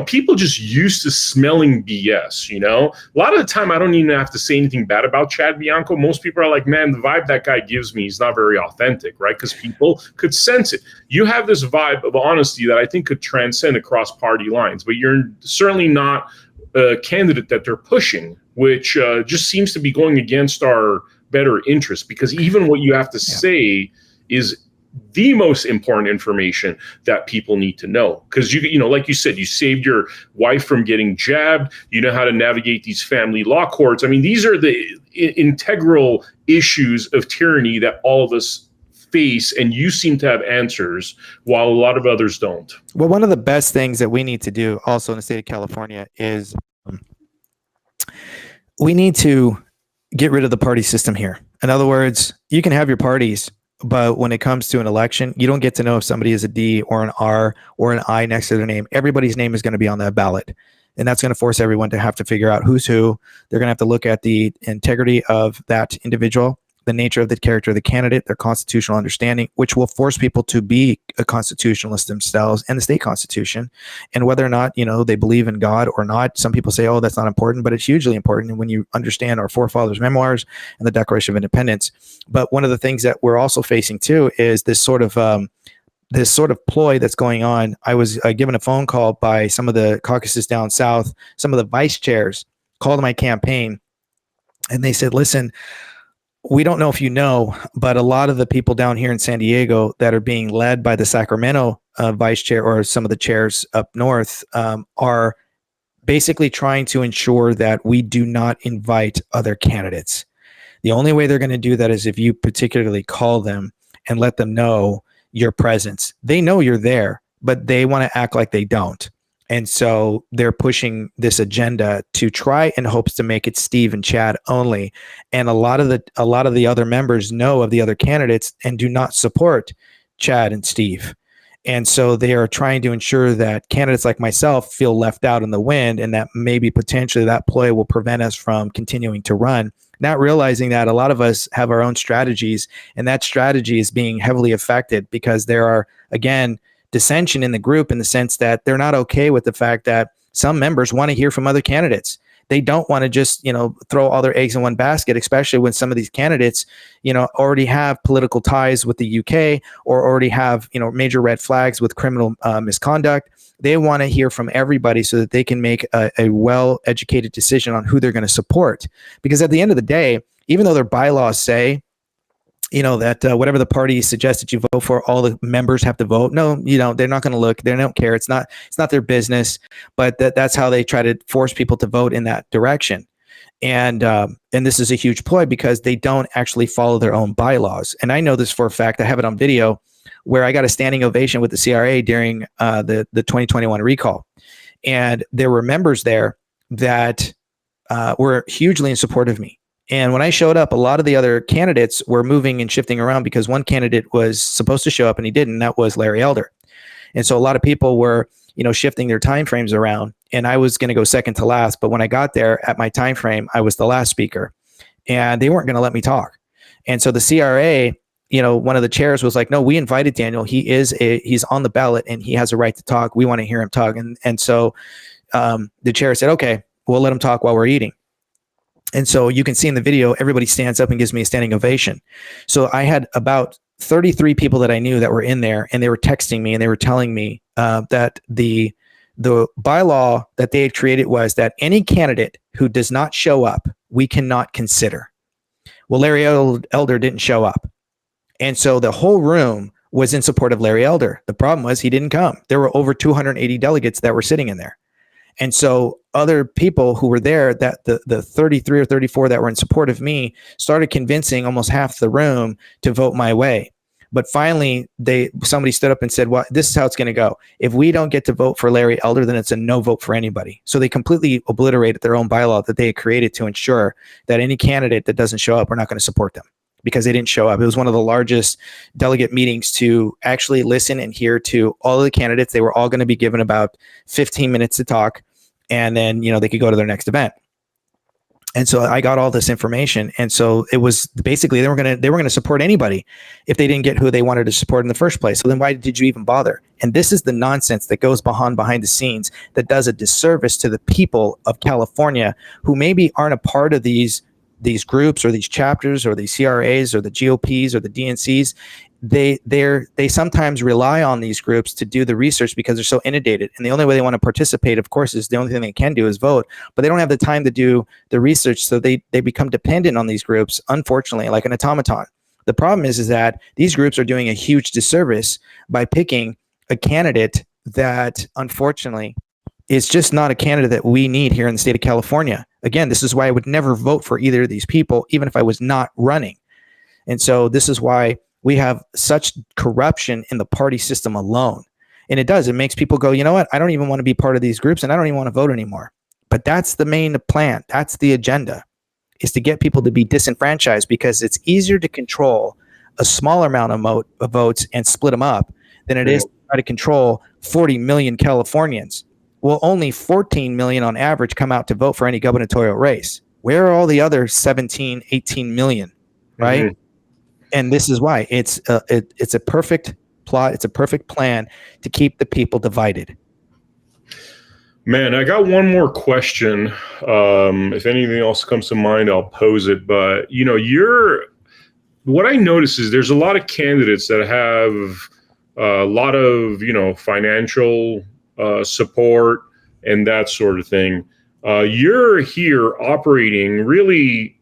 Speaker 1: people just used to smelling BS, a lot of the time, I don't even have to say anything bad about Chad Bianco. Most people are like, man, the vibe that guy gives me is not very authentic, right? Because people could sense it. You have this vibe of honesty that I think could transcend across party lines, but you're certainly not a candidate that they're pushing, which just seems to be going against our better interest, because even what you have to say is the most important information that people need to know. Because like you said, you saved your wife from getting jabbed. You know how to navigate these family law courts. I mean, these are the integral issues of tyranny that all of us face, and you seem to have answers while a lot of others don't.
Speaker 2: Well, one of the best things that we need to do also in the state of California is we need to get rid of the party system here. In other words, you can have your parties, but when it comes to an election, you don't get to know if somebody is a D or an R or an I next to their name. Everybody's name is going to be on that ballot. And that's going to force everyone to have to figure out who's who. They're going to have to look at the integrity of that individual, the nature of the character of the candidate, their constitutional understanding, which will force people to be a constitutionalist themselves and the state constitution, and whether or not, they believe in God or not. Some people say, oh, that's not important, but it's hugely important. And when you understand our forefathers' memoirs and the Declaration of Independence. But one of the things that we're also facing too is this sort of ploy that's going on. I was given a phone call by some of the caucuses down south. Some of the vice chairs called my campaign, and they said, listen, we don't know if you know, but a lot of the people down here in San Diego that are being led by the Sacramento vice chair or some of the chairs up north are basically trying to ensure that we do not invite other candidates. The only way they're going to do that is if you particularly call them and let them know your presence. They know you're there, but they want to act like they don't. And so they're pushing this agenda to try in hopes to make it Steve and Chad only. And a lot of the other members know of the other candidates and do not support Chad and Steve. And so they are trying to ensure that candidates like myself feel left out in the wind, and that maybe potentially that ploy will prevent us from continuing to run, not realizing that a lot of us have our own strategies, and that strategy is being heavily affected because there are, again, dissension in the group, in the sense that they're not okay with the fact that some members want to hear from other candidates. They don't want to just, throw all their eggs in one basket, especially when some of these candidates, already have political ties with the UK, or already have, major red flags with criminal misconduct. They want to hear from everybody so that they can make a well-educated decision on who they're going to support. Because at the end of the day, even though their bylaws say, that whatever the party suggests that you vote for, all the members have to vote. No, they're not going to look. They don't care. It's not their business. But that's how they try to force people to vote in that direction. And this is a huge ploy because they don't actually follow their own bylaws. And I know this for a fact. I have it on video where I got a standing ovation with the CRA during the 2021 recall. And there were members there that were hugely in support of me. And when I showed up, a lot of the other candidates were moving and shifting around because one candidate was supposed to show up and he didn't. That was Larry Elder. And so a lot of people were, shifting their timeframes around. And I was going to go second to last. But when I got there at my time frame, I was the last speaker, and they weren't going to let me talk. And so the CRA, one of the chairs was like, "No, we invited Daniel. He's on the ballot and he has a right to talk. We want to hear him talk." And so the chair said, "Okay, we'll let him talk while we're eating." And so you can see in the video, everybody stands up and gives me a standing ovation. So I had about 33 people that I knew that were in there, and they were texting me and they were telling me that the bylaw that they had created was that any candidate who does not show up, we cannot consider. Well, Larry Elder didn't show up. And so the whole room was in support of Larry Elder. The problem was he didn't come. There were over 280 delegates that were sitting in there. And so other people who were there, that the 33 or 34 that were in support of me, started convincing almost half the room to vote my way. But finally, somebody stood up and said, "Well, this is how it's going to go. If we don't get to vote for Larry Elder, then it's a no vote for anybody." So they completely obliterated their own bylaw that they had created to ensure that any candidate that doesn't show up, we're not going to support them, because they didn't show up. It was one of the largest delegate meetings to actually listen and hear to all of the candidates. They were all going to be given about 15 minutes to talk, and then, they could go to their next event. And so I got all this information. And so it was basically, they were going to support anybody if they didn't get who they wanted to support in the first place. So then why did you even bother? And this is the nonsense that goes behind the scenes that does a disservice to the people of California who maybe aren't a part of these groups or these chapters or these CRAs or the GOPs or the DNCs. They sometimes rely on these groups to do the research because they're so inundated, and the only way they want to participate, of course, is the only thing they can do is vote, but they don't have the time to do the research, so they become dependent on these groups, unfortunately, like an automaton. The problem is that these groups are doing a huge disservice by picking a candidate that, unfortunately, is just not a candidate that we need here in the state of California. Again, this is why I would never vote for either of these people, even if I was not running. And so this is why we have such corruption in the party system alone. And it makes people go, you know what? I don't even want to be part of these groups, and I don't even want to vote anymore. But that's the main plan. That's the agenda, is to get people to be disenfranchised, because it's easier to control a smaller amount of votes and split them up than it is to try to control 40 million Californians. Well, only 14 million on average come out to vote for any gubernatorial race. Where are all the other 17, 18 million, right? Mm-hmm. And this is why it's a perfect plot. It's a perfect plan to keep the people divided.
Speaker 1: Man, I got one more question. If anything else comes to mind, I'll pose it. But, what I notice is there's a lot of candidates that have a lot of, financial support and that sort of thing. You're here operating really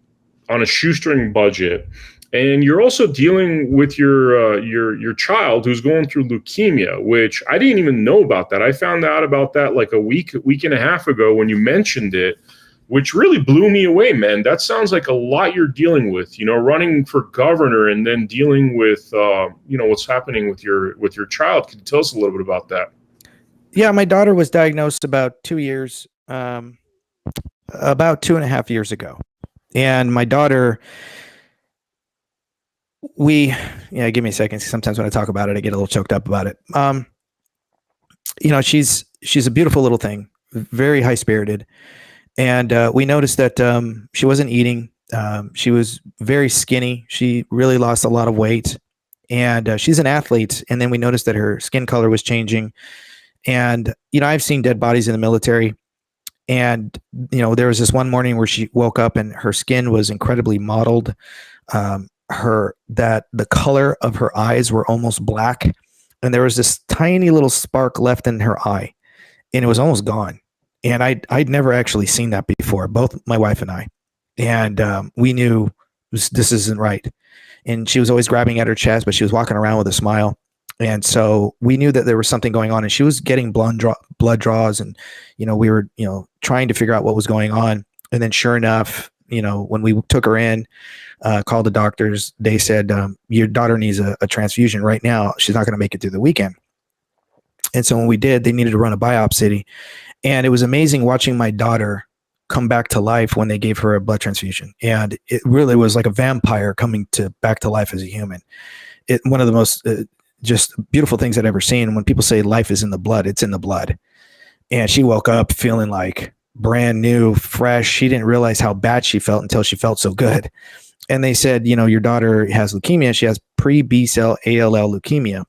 Speaker 1: on a shoestring budget. And you're also dealing with your child who's going through leukemia, which I didn't even know about that. I found out about that like a week and a half ago when you mentioned it, which really blew me away, man. That sounds like a lot you're dealing with, running for governor and then dealing with, what's happening with your child. Can you tell us a little bit about that?
Speaker 2: Yeah, my daughter was diagnosed about about 2.5 years ago. And my daughter... give me a second. Sometimes when I talk about it, I get a little choked up about it. she's a beautiful little thing, very high spirited. And we noticed that she wasn't eating. She was very skinny. She really lost a lot of weight. And she's an athlete. And then we noticed that her skin color was changing. And, I've seen dead bodies in the military. And, there was this one morning where she woke up and her skin was incredibly mottled. The color of her eyes were almost black. And there was this tiny little spark left in her eye. And it was almost gone. And I'd never actually seen that before, both my wife and I. And we knew this isn't right. And she was always grabbing at her chest, but she was walking around with a smile. And so we knew that there was something going on, and she was getting blood draws. And, we were, trying to figure out what was going on. And then sure enough, when we took her in, called the doctors, they said, your daughter needs a transfusion right now. She's not going to make it through the weekend. And so when we did, they needed to run a biopsy. And it was amazing watching my daughter come back to life when they gave her a blood transfusion. And it really was like a vampire coming back to life as a human. One of the most just beautiful things I'd ever seen. When people say life is in the blood, it's in the blood. And she woke up feeling like brand new, fresh. She didn't realize how bad she felt until she felt so good. And they said, your daughter has leukemia. She has pre-B cell ALL leukemia.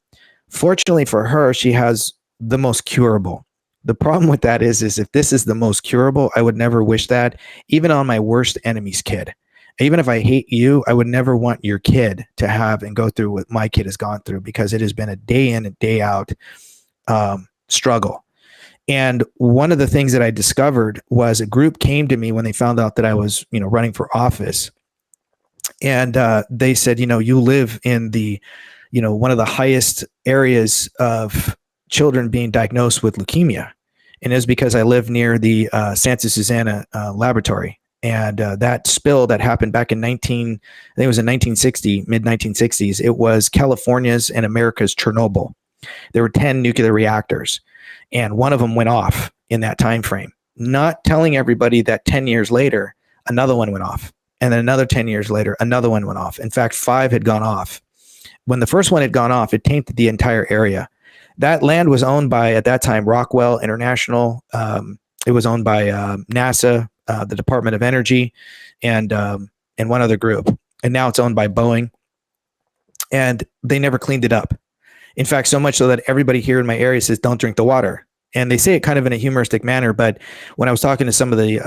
Speaker 2: Fortunately for her, she has the most curable. The problem with that is if this is the most curable, I would never wish that, even on my worst enemy's kid. Even if I hate you, I would never want your kid to have and go through what my kid has gone through, because it has been a day in and day out struggle. And one of the things that I discovered was a group came to me when they found out that I was, running for office. And they said, you live in the, one of the highest areas of children being diagnosed with leukemia. And it was because I live near the Santa Susana laboratory. And that spill that happened back in I think it was in 1960, mid 1960s, it was California's and America's Chernobyl. There were 10 nuclear reactors, and one of them went off in that time frame, not telling everybody that 10 years later, another one went off. And then another 10 years later, another one went off. In fact, 5 had gone off. When the first one had gone off, it tainted the entire area. That land was owned by, at that time, Rockwell International. It was owned by NASA, the Department of Energy, and one other group. And now it's owned by Boeing. And they never cleaned it up. In fact, so much so that everybody here in my area says, don't drink the water. And they say it kind of in a humoristic manner. But when I was talking to some of the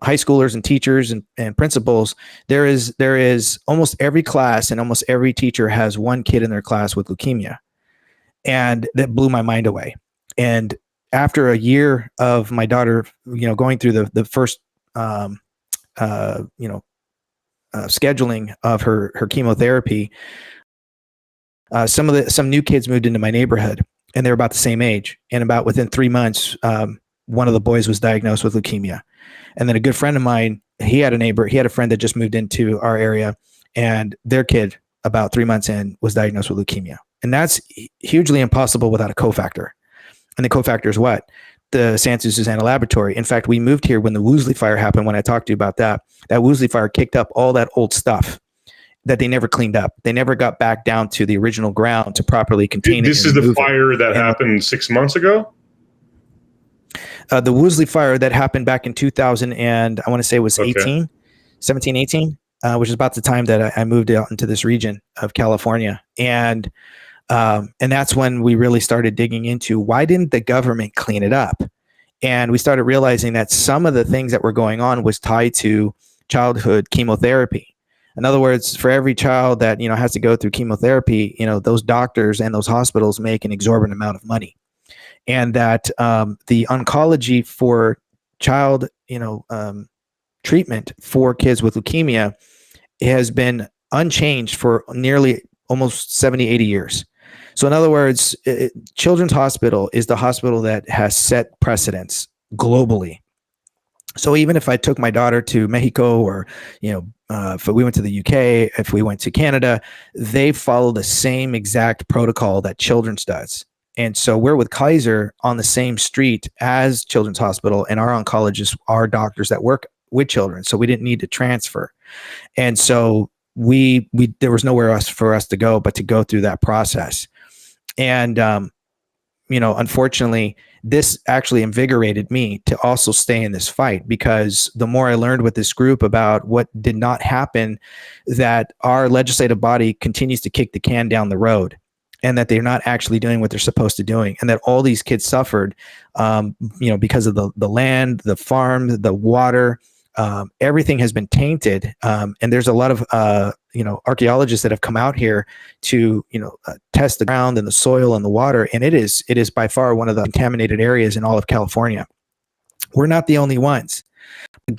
Speaker 2: high schoolers and teachers and principals, there is almost every class and almost every teacher has one kid in their class with leukemia. And that blew my mind away. And after a year of my daughter, going through the first, scheduling of her chemotherapy, some new kids moved into my neighborhood, and they were about the same age. And about within 3 months, one of the boys was diagnosed with leukemia. And then a good friend of mine, he had a friend that just moved into our area, and their kid, about 3 months in, was diagnosed with leukemia. And that's hugely impossible without a cofactor. And the cofactor is what? The Santa Susana laboratory. In fact, we moved here when the Woolsey fire happened. When I talked to you about that Woolsey fire kicked up all that old stuff that they never cleaned up. They never got back down to the original ground to properly contain it.
Speaker 1: This is the fire that happened 6 months ago?
Speaker 2: The Woolsey fire that happened back in 2000, and I want to say it was 18, which is about the time that I moved out into this region of California. And that's when we really started digging into why didn't the government clean it up? And we started realizing that some of the things that were going on was tied to childhood chemotherapy. In other words, for every child that, has to go through chemotherapy, those doctors and those hospitals make an exorbitant amount of money. And that the oncology for child, treatment for kids with leukemia has been unchanged for nearly almost 70, 80 years. So in other words, Children's Hospital is the hospital that has set precedents globally. So even if I took my daughter to Mexico, or, if we went to the UK, if we went to Canada, they follow the same exact protocol that Children's does. And so we're with Kaiser on the same street as Children's Hospital, and our oncologists are doctors that work with children. So we didn't need to transfer. And so there was nowhere else for us to go but to go through that process. And, unfortunately, this actually invigorated me to also stay in this fight, because the more I learned with this group about what did not happen, that our legislative body continues to kick the can down the road, and that they're not actually doing what they're supposed to doing, and that all these kids suffered, because of the land, the farm, the water, everything has been tainted. And there's a lot of, archaeologists that have come out here to, test the ground and the soil and the water. And it is by far one of the contaminated areas in all of California. We're not the only ones. The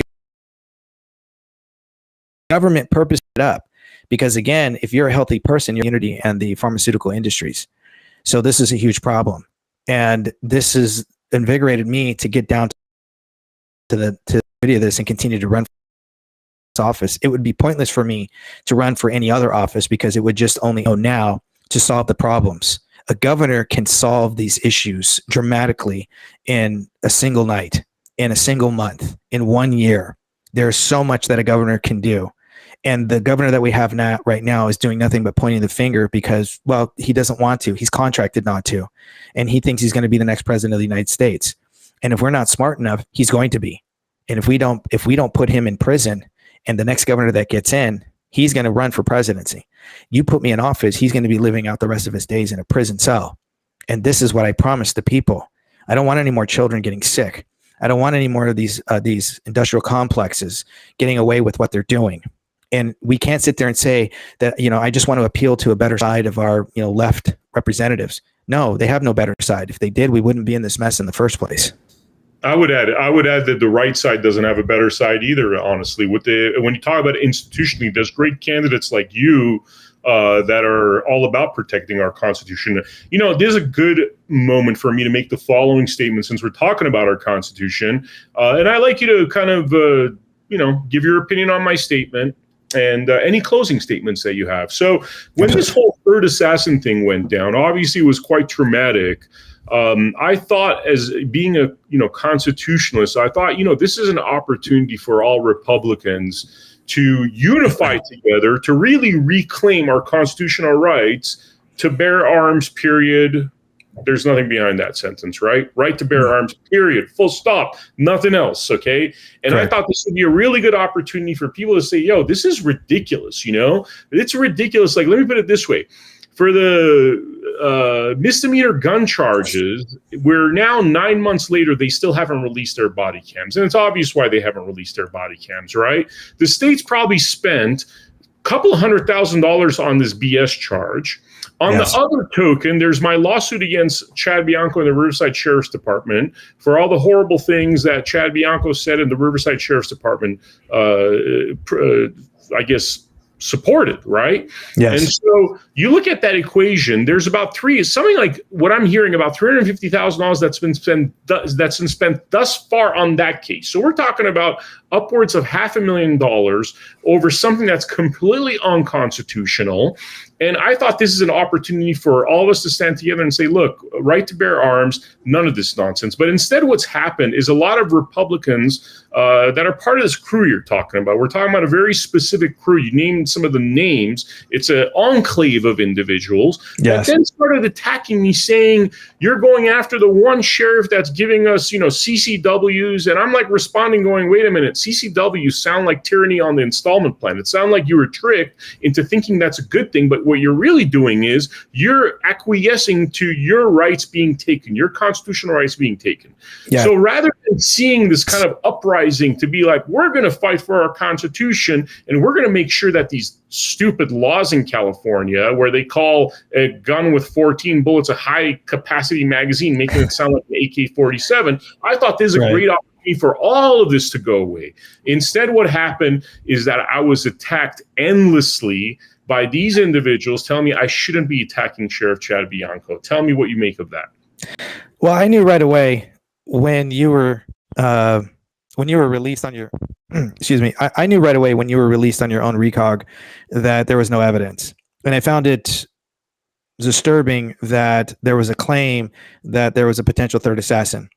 Speaker 2: government purposed it up because, again, if you're a healthy person, your community and the pharmaceutical industries. So this is a huge problem. And this has invigorated me to get down to the video of this and continue to run for this office. It would be pointless for me to run for any other office, because it would just only go now to solve the problems. A governor can solve these issues dramatically in a single night, in a single month, in 1 year. There's so much that a governor can do. And the governor that we have right now is doing nothing but pointing the finger because, well, he doesn't want to. He's contracted not to. And he thinks he's going to be the next president of the United States. And if we're not smart enough, he's going to be. And if we don't put him in prison, and the next governor that gets in, he's going to run for presidency. You put me in office, he's going to be living out the rest of his days in a prison cell. And this is what I promised the people. I don't want any more children getting sick. I don't want any more of these industrial complexes getting away with what they're doing. And we can't sit there and say that, I just want to appeal to a better side of our, left representatives. No, they have no better side. If they did, we wouldn't be in this mess in the first place.
Speaker 1: I would add that the right side doesn't have a better side either, honestly. When you talk about institutionally, there's great candidates like you that are all about protecting our Constitution. There's a good moment for me to make the following statement, since we're talking about our Constitution. And I'd like you to kind of, give your opinion on my statement and any closing statements that you have. So when this whole third assassin thing went down, obviously it was quite traumatic. I thought, as being a constitutionalist, I thought this is an opportunity for all Republicans to unify together to really reclaim our constitutional rights to bear arms, period. There's nothing behind that sentence, right? Right to bear arms, period. Full stop. Nothing else, okay? And correct. I thought this would be a really good opportunity for people to say, yo, this is ridiculous, It's ridiculous. Like, let me put it this way. For the misdemeanor gun charges, we're now 9 months later, they still haven't released their body cams. And it's obvious why they haven't released their body cams, right? The state's probably spent a couple $100,000 on this BS charge. On yes. The other token, there's my lawsuit against Chad Bianco and the Riverside Sheriff's Department for all the horrible things that Chad Bianco said in the Riverside Sheriff's Department, supported, right?
Speaker 2: Yes.
Speaker 1: And so you look at that equation, there's about something like what I'm hearing, about $350,000 that's been spent thus far on that case. So we're talking about upwards of $500,000 over something that's completely unconstitutional. And I thought this is an opportunity for all of us to stand together and say, look, right to bear arms, none of this nonsense. But instead what's happened is a lot of Republicans that are part of this crew you're talking about. We're talking about a very specific crew. You named some of the names. It's an enclave of individuals
Speaker 2: yes.
Speaker 1: that then started attacking me, saying, you're going after the one sheriff that's giving us, CCWs. And I'm like responding, going, wait a minute, CCWs sound like tyranny on the installment plan. It sounds like you were tricked into thinking that's a good thing. But what you're really doing is you're acquiescing to your rights being taken, your constitutional rights being taken. Yeah. So rather than seeing this kind of uprising to be like, we're going to fight for our Constitution and we're going to make sure that these stupid laws in California, where they call a gun with 14 bullets a high capacity magazine, making it sound like an AK-47, I thought this is a great opportunity for all of this to go away. Instead, what happened is that I was attacked endlessly by these individuals telling me I shouldn't be attacking Sheriff Chad Bianco. Tell me what you make of that.
Speaker 2: Well, I knew right away when you were released on your excuse me, I knew right away when you were released on your own recog that there was no evidence. And I found it disturbing that there was a claim that there was a potential third assassin.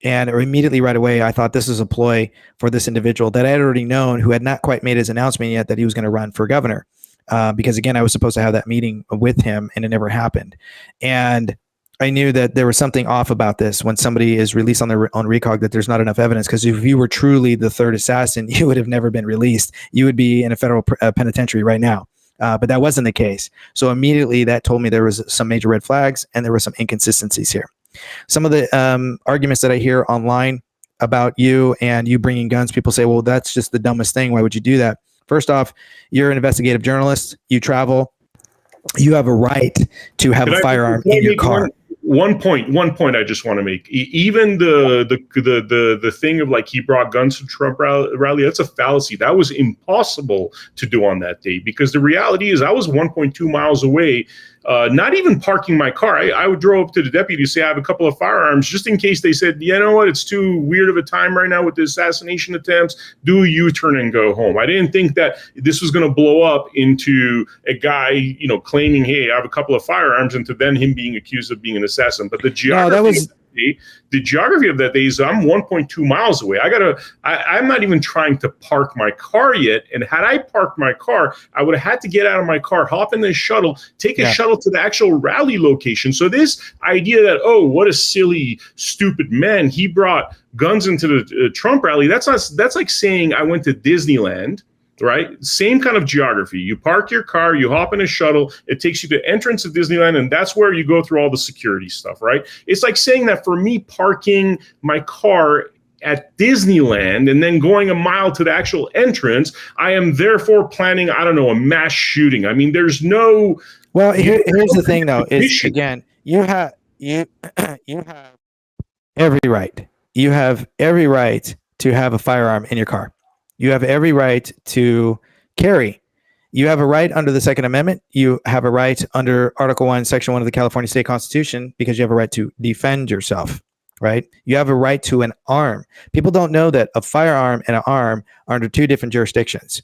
Speaker 2: And immediately right away, I thought this is a ploy for this individual that I had already known, who had not quite made his announcement yet that he was going to run for governor. Because again, I was supposed to have that meeting with him and it never happened. And I knew that there was something off about this when somebody is released on their own recog, that there's not enough evidence. Because if you were truly the third assassin, you would have never been released. You would be in a federal penitentiary right now. But that wasn't the case. So immediately that told me there was some major red flags and there were some inconsistencies here. Some of the arguments that I hear online about you and you bringing guns, people say, well, that's just the dumbest thing. Why would you do that? First off, you're an investigative journalist. You travel. You have a right to have a firearm in your car.
Speaker 1: One point I just want to make. Even the thing of like he brought guns to Trump rally, that's a fallacy. That was impossible to do on that day, because the reality is I was 1.2 miles away, not even parking my car. I would drove up to the deputy to say I have a couple of firearms just in case they said, you know what, it's too weird of a time right now with the assassination attempts. Do a U-turn and go home. I didn't think that this was going to blow up into a guy, you know, claiming, hey, I have a couple of firearms, and to then him being accused of being an assassin. But the geography of that day is I'm 1.2 miles away. I'm not even trying to park my car yet. And had I parked my car, I would have had to get out of my car, hop in the shuttle, take a shuttle to the actual rally location. So this idea that, oh, what a silly, stupid man, he brought guns into the Trump rally. That's like saying I went to Disneyland. Right? Same kind of geography. You park your car, you hop in a shuttle, it takes you to the entrance of Disneyland, and that's where you go through all the security stuff, right? It's like saying that for me parking my car at Disneyland and then going a mile to the actual entrance, I am therefore planning, I don't know, a mass shooting. I mean, there's no...
Speaker 2: Well, here's the thing, though, is, again, you have every right. You have every right to have a firearm in your car. You have every right to carry. You have a right under the Second Amendment. You have a right under Article 1, Section 1 of the California State Constitution, because you have a right to defend yourself, right? You have a right to an arm. People don't know that a firearm and an arm are under two different jurisdictions.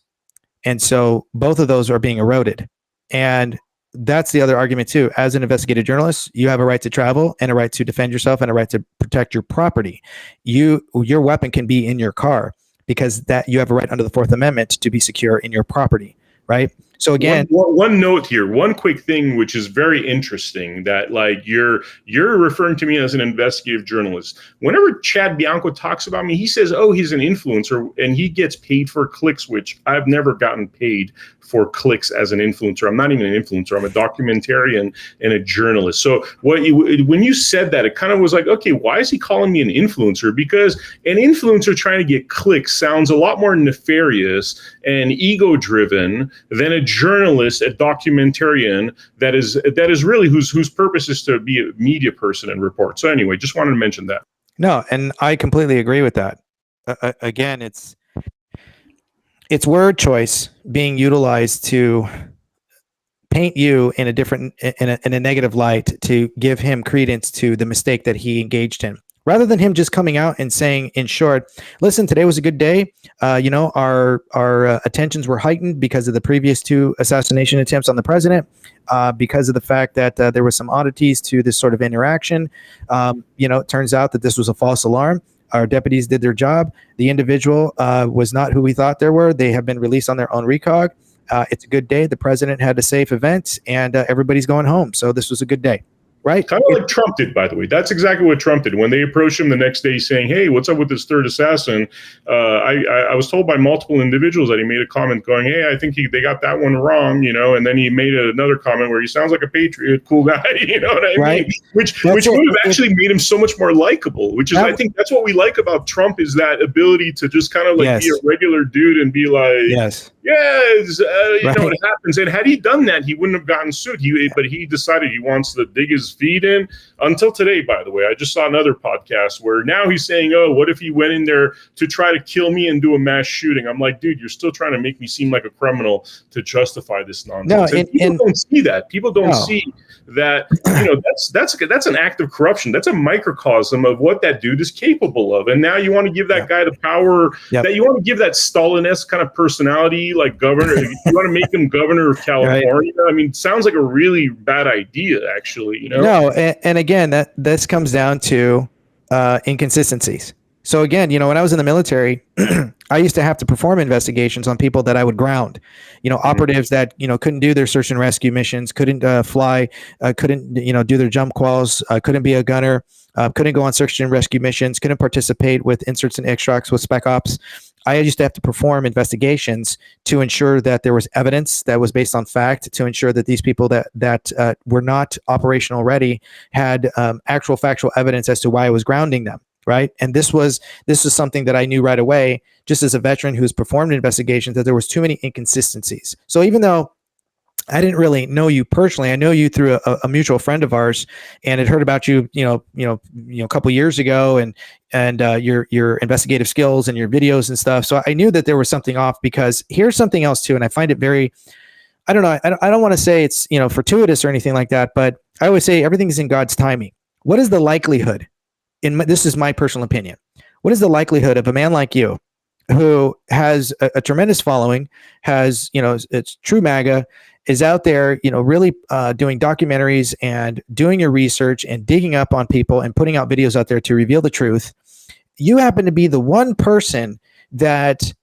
Speaker 2: And so both of those are being eroded. And that's the other argument too. As an investigative journalist, you have a right to travel and a right to defend yourself and a right to protect your property. Your weapon can be in your car, because that you have a right under the Fourth Amendment to be secure in your property, right? So again,
Speaker 1: one note here, one quick thing, which is very interesting, that like you're referring to me as an investigative journalist. Whenever Chad Bianco talks about me, he says, oh, he's an influencer and he gets paid for clicks, which I've never gotten paid for clicks as an influencer. I'm not even an influencer. I'm a documentarian and a journalist. So when you said that, it kind of was like, okay, why is he calling me an influencer? Because an influencer trying to get clicks sounds a lot more nefarious and ego-driven than a journalist, a documentarian that is really whose purpose is to be a media person and report. So anyway, just wanted to mention that.
Speaker 2: No, and I completely agree with that. Again, it's word choice being utilized to paint you in a negative light, to give him credence to the mistake that he engaged in, rather than him just coming out and saying, in short, listen, today was a good day. Our attentions were heightened because of the previous two assassination attempts on the president, because of the fact that there were some oddities to this sort of interaction. It turns out that this was a false alarm. Our deputies did their job. The individual was not who we thought they were. They have been released on their own recog. It's a good day. The president had a safe event, and everybody's going home. So this was a good day. Right.
Speaker 1: Kind of like Trump did, by the way. That's exactly what Trump did. When they approached him the next day saying, hey, what's up with this third assassin? I was told by multiple individuals that he made a comment going, hey, I think they got that one wrong, and then he made another comment where he sounds like a patriot, cool guy, you know what I mean? Which would have actually made him so much more likable, which is, I think that's what we like about Trump, is that ability to just kind of like be a regular dude and be like, it happens. And had he done that, he wouldn't have gotten sued. But he decided he wants to dig his feet in. Until today, by the way, I just saw another podcast where now he's saying, oh, what if he went in there to try to kill me and do a mass shooting? I'm like, dude, you're still trying to make me seem like a criminal to justify this nonsense. No, people don't see that. People don't see that, that's an act of corruption. That's a microcosm of what that dude is capable of. And now you want to give that guy the power, that you want to give that Stalin-esque kind of personality, like governor. You want to make him governor of California. Right. I mean, sounds like a really bad idea, actually.
Speaker 2: No, and again, this comes down to inconsistencies. So again, when I was in the military, I used to have to perform investigations on people that I would ground, operatives that, couldn't do their search and rescue missions, couldn't fly, couldn't, do their jump quals, couldn't be a gunner, couldn't go on search and rescue missions, couldn't participate with inserts and extracts with spec ops. I used to have to perform investigations to ensure that there was evidence that was based on fact, to ensure that these people that were not operational ready had actual factual evidence as to why I was grounding them. Right. And this was something that I knew right away, just as a veteran who's performed investigations, that there was too many inconsistencies. So even though I didn't really know you personally, I know you through a mutual friend of ours, and had heard about you, a couple years ago, and your investigative skills and your videos and stuff. So I knew that there was something off, because here's something else too. And I find it very, I don't know. I don't want to say it's, fortuitous or anything like that, but I always say everything is in God's timing. What is the likelihood? This is my personal opinion. What is the likelihood of a man like you, who has a tremendous following, has, it's true MAGA, is out there, really doing documentaries and doing your research and digging up on people and putting out videos out there to reveal the truth? You happen to be the one person that,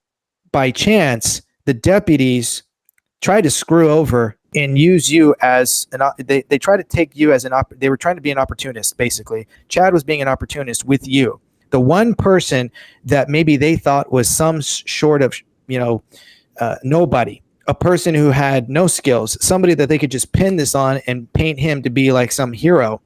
Speaker 2: by chance, the deputies try to screw over and use you as they try to take you as they were trying to be an opportunist, basically. Chad was being an opportunist with you. The one person that maybe they thought was some sort of, nobody, a person who had no skills, somebody that they could just pin this on and paint him to be like some hero,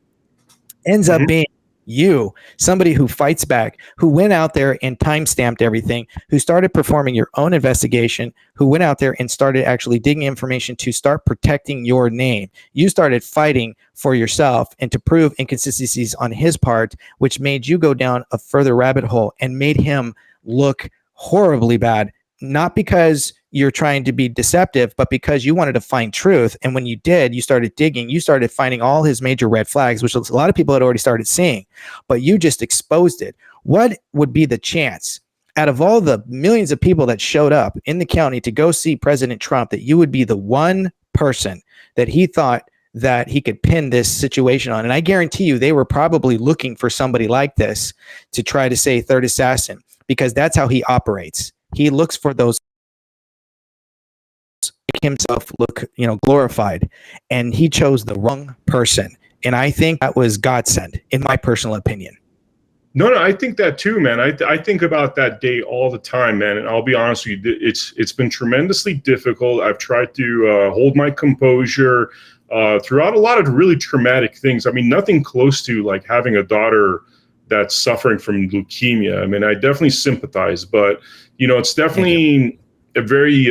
Speaker 2: ends up being you, somebody who fights back, who went out there and timestamped everything, who started performing your own investigation, who went out there and started actually digging information to start protecting your name. You started fighting for yourself and to prove inconsistencies on his part, which made you go down a further rabbit hole and made him look horribly bad. Not because you're trying to be deceptive, but because you wanted to find truth. And when you did, you started digging, you started finding all his major red flags, which a lot of people had already started seeing, but you just exposed it. What would be the chance, out of all the millions of people that showed up in the county to go see President Trump, that you would be the one person that he thought that he could pin this situation on? And I guarantee you, they were probably looking for somebody like this to try to say third assassin, because that's how he operates. He looks for those, make himself look, glorified, and he chose the wrong person. And I think that was godsend, in my personal opinion.
Speaker 1: No, I think that too, man. I think about that day all the time, man. And I'll be honest with you, it's been tremendously difficult. I've tried to hold my composure throughout a lot of really traumatic things. I mean, nothing close to like having a daughter that's suffering from leukemia. I mean, I definitely sympathize, but it's definitely a very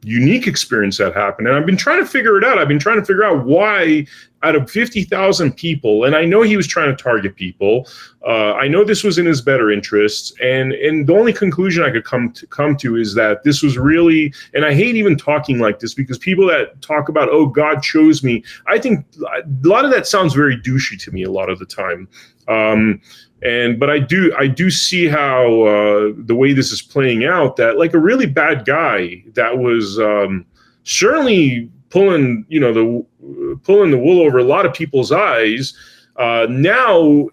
Speaker 1: unique experience that happened. And I've been trying to figure it out. I've been trying to figure out why, out of 50,000 people, and I know he was trying to target people. I know this was in his better interests. And the only conclusion I could come to is that this was really, and I hate even talking like this, because people that talk about, oh, God chose me, I think a lot of that sounds very douchey to me a lot of the time. But I do see how the way this is playing out, that like a really bad guy that was certainly pulling the wool over a lot of people's eyes. Now,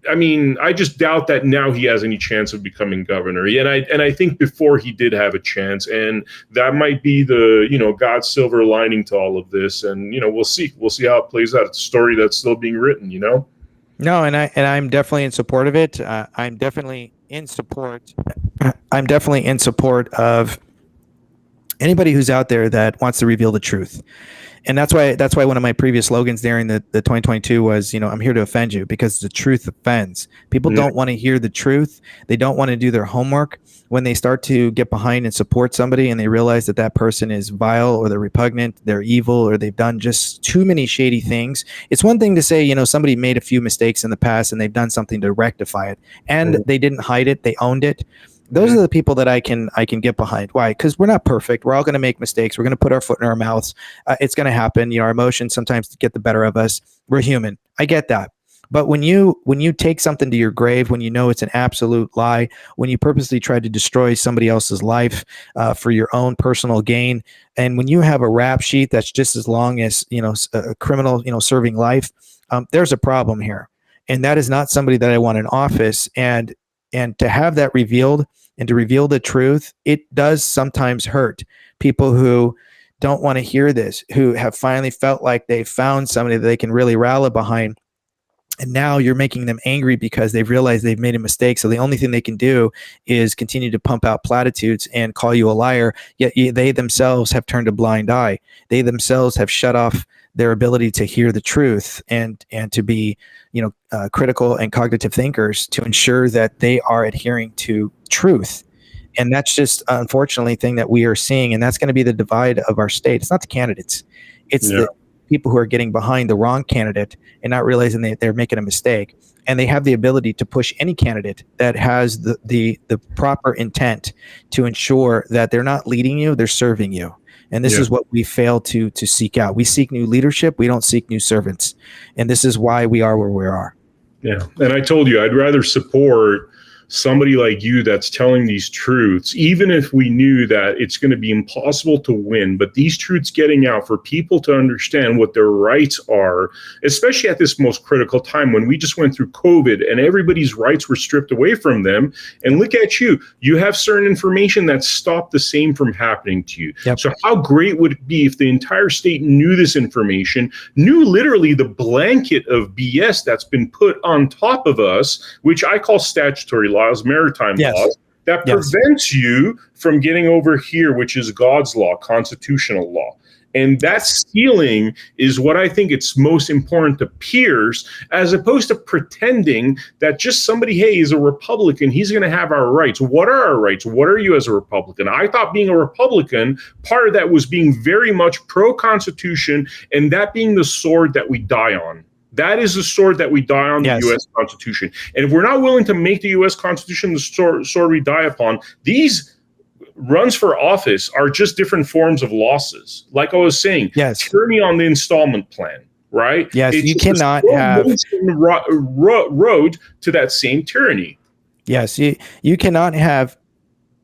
Speaker 1: I mean, I just doubt that now he has any chance of becoming governor. And I think before he did have a chance, and that might be the God's silver lining to all of this. And we'll see how it plays out. It's a story that's still being written.
Speaker 2: No, and I'm definitely in support of it. I'm definitely in support of anybody who's out there that wants to reveal the truth. And that's why one of my previous slogans during the 2022 was, I'm here to offend you, because the truth offends. People don't want to hear the truth. They don't want to do their homework. When they start to get behind and support somebody and they realize that that person is vile, or they're repugnant, they're evil, or they've done just too many shady things. It's one thing to say, somebody made a few mistakes in the past and they've done something to rectify it, and they didn't hide it, they owned it. Those are the people that I can get behind. Why? Because we're not perfect. We're all going to make mistakes. We're going to put our foot in our mouths. It's going to happen. Our emotions sometimes get the better of us. We're human. I get that. But when you take something to your grave, when you know it's an absolute lie, when you purposely try to destroy somebody else's life for your own personal gain, and when you have a rap sheet that's just as long as a criminal serving life, there's a problem here. And that is not somebody that I want in office. And And to have that revealed and to reveal the truth, it does sometimes hurt people who don't want to hear this, who have finally felt like they found somebody that they can really rally behind. And now you're making them angry because they've realized they've made a mistake. So the only thing they can do is continue to pump out platitudes and call you a liar. Yet they themselves have turned a blind eye. They themselves have shut off their ability to hear the truth and to be, critical and cognitive thinkers to ensure that they are adhering to truth. And that's just unfortunately thing that we are seeing. And that's going to be the divide of our state. It's not the candidates. It's the people who are getting behind the wrong candidate and not realizing that they're making a mistake. And they have the ability to push any candidate that has the proper intent to ensure that they're not leading you, they're serving you. And this is what we fail to seek out. We seek new leadership. We don't seek new servants. And this is why we are where we are. Yeah.
Speaker 1: And I told you, I'd rather support somebody like you that's telling these truths, even if we knew that it's going to be impossible to win, but these truths getting out for people to understand what their rights are, especially at this most critical time when we just went through COVID and everybody's rights were stripped away from them. And look at you, you have certain information that stopped the same from happening to you. Yep. So how great would it be if the entire state knew this information, knew literally the blanket of BS that's been put on top of us, which I call statutory laws, maritime laws, that prevents you from getting over here, which is God's law, constitutional law. And that stealing is what I think it's most important to pierce, as opposed to pretending that just somebody, hey, he's a Republican, he's going to have our rights. What are our rights? What are you as a Republican? I thought being a Republican, part of that was being very much pro-Constitution, and that being the sword that we die on. That is the sword that we die on, the U.S. Constitution. And if we're not willing to make the U.S. Constitution the sword we die upon, these runs for office are just different forms of losses. Like I was saying, tyranny on the installment plan, right?
Speaker 2: Yes, you cannot have
Speaker 1: road to that same tyranny.
Speaker 2: Yes, you cannot have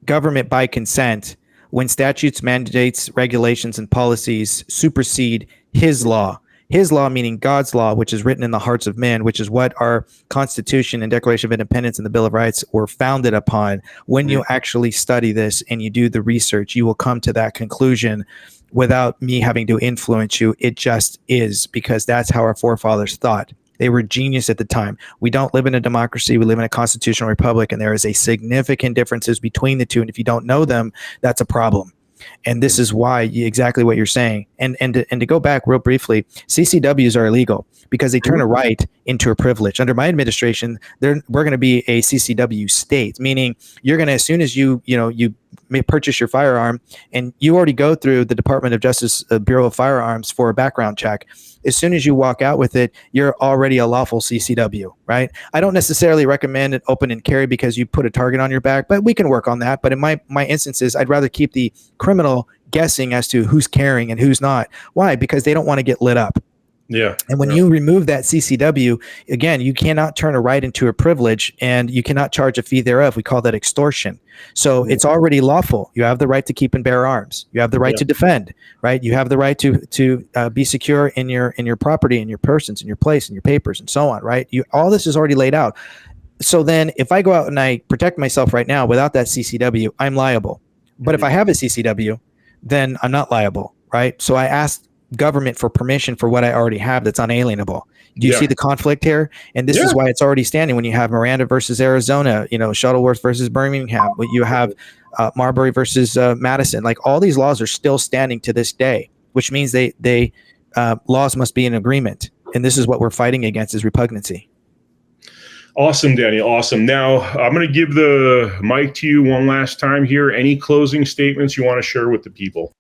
Speaker 2: government by consent when statutes, mandates, regulations, and policies supersede his law. His law, meaning God's law, which is written in the hearts of men, which is what our Constitution and Declaration of Independence and the Bill of Rights were founded upon. When you actually study this and you do the research, you will come to that conclusion without me having to influence you. It just is, because that's how our forefathers thought. They were genius at the time. We don't live in a democracy. We live in a constitutional republic, and there is a significant differences between the two. And if you don't know them, that's a problem. And this is why exactly what you're saying. And to go back real briefly, CCWs are illegal because they turn a right into a privilege. Under my administration, we're going to be a CCW state, meaning you're going to, as soon as you may purchase your firearm and you already go through the Department of Justice Bureau of Firearms for a background check. As soon as you walk out with it, you're already a lawful CCW, right? I don't necessarily recommend an open and carry because you put a target on your back, but we can work on that. But in my instances, I'd rather keep the criminal guessing as to who's carrying and who's not. Why? Because they don't want to get lit up.
Speaker 1: Yeah.
Speaker 2: And when you remove that CCW, again, you cannot turn a right into a privilege, and you cannot charge a fee thereof. We call that extortion. So it's already lawful. You have the right to keep and bear arms. You have the right to defend, right? You have the right to be secure in your property, in your persons, in your place, in your papers, and so on, right? All this is already laid out. So then if I go out and I protect myself right now without that CCW, I'm liable. But if I have a CCW, then I'm not liable, right? So I asked government for permission for what I already have that's unalienable. Do you see the conflict here? And this is why it's already standing when you have Miranda versus Arizona, Shuttleworth versus Birmingham, but you have Marbury versus Madison. Like, all these laws are still standing to this day, which means they laws must be in agreement. And this is what we're fighting against, is repugnancy.
Speaker 1: Awesome, Daniel. Awesome. Now, I'm going to give the mic to you one last time here. Any closing statements you want to share with the people?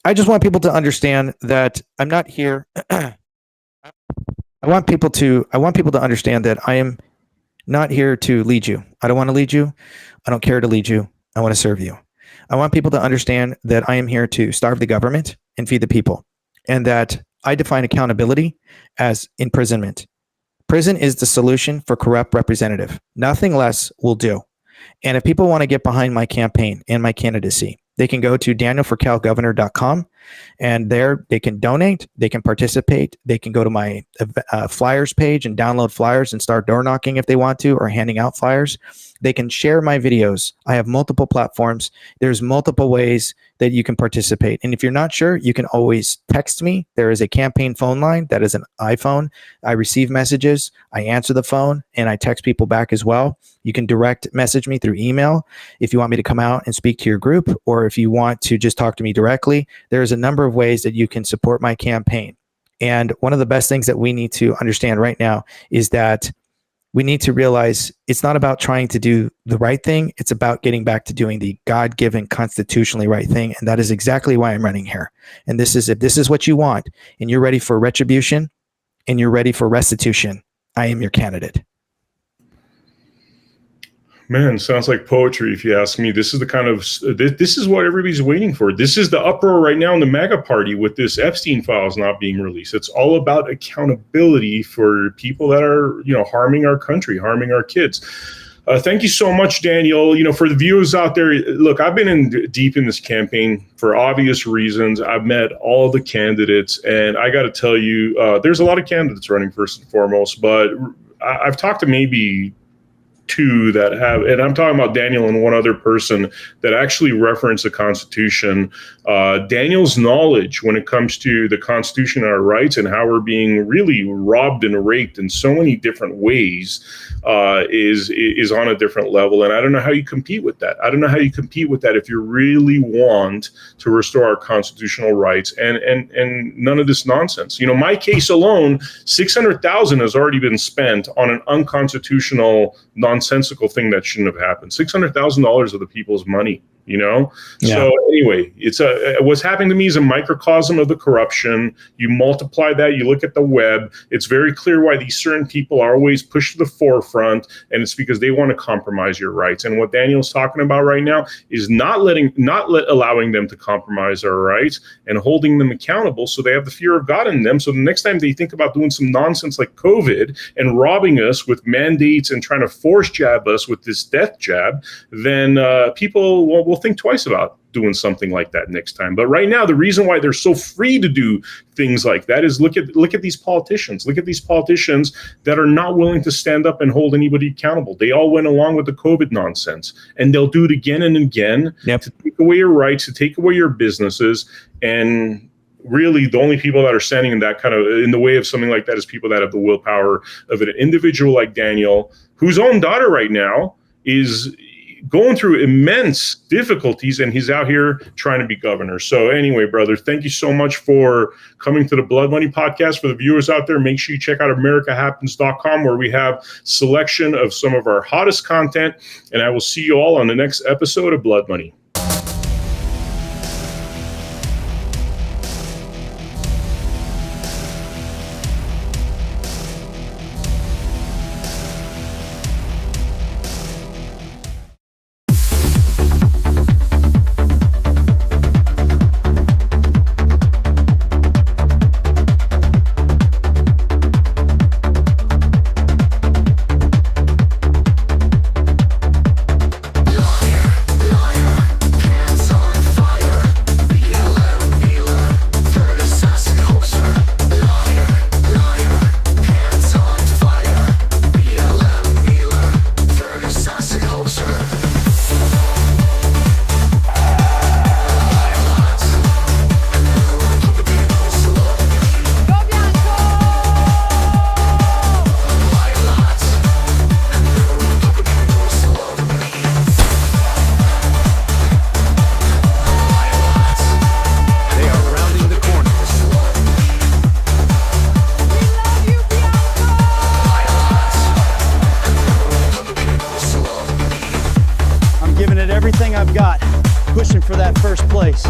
Speaker 2: I just want people to understand that I'm not here. I want people to understand that I am not here to lead you. I don't want to lead you. I don't care to lead you. I want to serve you. I want people to understand that I am here to starve the government and feed the people, and that I define accountability as imprisonment. Prison is the solution for corrupt representative. Nothing less will do. And if people want to get behind my campaign and my candidacy, they can go to danielforcalgovernor.com. And there they can donate, they can participate, they can go to my flyers page and download flyers and start door knocking if they want to, or handing out flyers. They can share my videos. I have multiple platforms. There's multiple ways that you can participate. And if you're not sure, you can always text me. There is a campaign phone line that is an iPhone. I receive messages, I answer the phone, and I text people back as well. You can direct message me through email if you want me to come out and speak to your group, or if you want to just talk to me directly. There's a number of ways that you can support my campaign. And one of the best things that we need to understand right now is that we need to realize it's not about trying to do the right thing. It's about getting back to doing the God-given, constitutionally right thing. And that is exactly why I'm running here. And this is, if this is what you want and you're ready for retribution and you're ready for restitution, I am your candidate.
Speaker 1: Man, sounds like poetry, if you ask me. This is the kind of, this is what everybody's waiting for. This is the uproar right now in the MAGA party with this Epstein files not being released. It's all about accountability for people that are, harming our country, harming our kids. Thank you so much, Daniel. For the viewers out there, look, I've been deep in this campaign for obvious reasons. I've met all the candidates, and I got to tell you, there's a lot of candidates running first and foremost, but I've talked to maybe two that have, and I'm talking about Daniel and one other person that actually reference the Constitution. Daniel's knowledge when it comes to the Constitution and our rights and how we're being really robbed and raped in so many different ways is on a different level. And I don't know how you compete with that. I don't know how you compete with that if you really want to restore our constitutional rights and none of this nonsense. My case alone, $600,000 has already been spent on an unconstitutional, nonsensical thing that shouldn't have happened. $600,000 of the people's money. Yeah. So anyway, it's what's happening to me is a microcosm of the corruption. You multiply that, you look at the web. It's very clear why these certain people are always pushed to the forefront, and it's because they want to compromise your rights. And what Daniel's talking about right now is not allowing them to compromise our rights and holding them accountable, so they have the fear of God in them. So the next time they think about doing some nonsense like COVID and robbing us with mandates and trying to force jab us with this death jab, then people will think twice about doing something like that next time. But right now, the reason why they're so free to do things like that is look at these politicians. Look at these politicians that are not willing to stand up and hold anybody accountable. They all went along with the COVID nonsense, and they'll do it again and again to take away your rights, to take away your businesses. And really, the only people that are standing in that kind of in the way of something like that is people that have the willpower of an individual like Daniel, whose own daughter right now is going through immense difficulties, and he's out here trying to be governor. So anyway, brother, thank you so much for coming to the Blood Money podcast. For the viewers out there, make sure you check out americahappens.com, where we have selection of some of our hottest content, and I will see you all on the next episode of Blood Money.
Speaker 3: Everything I've got, pushing for that first place.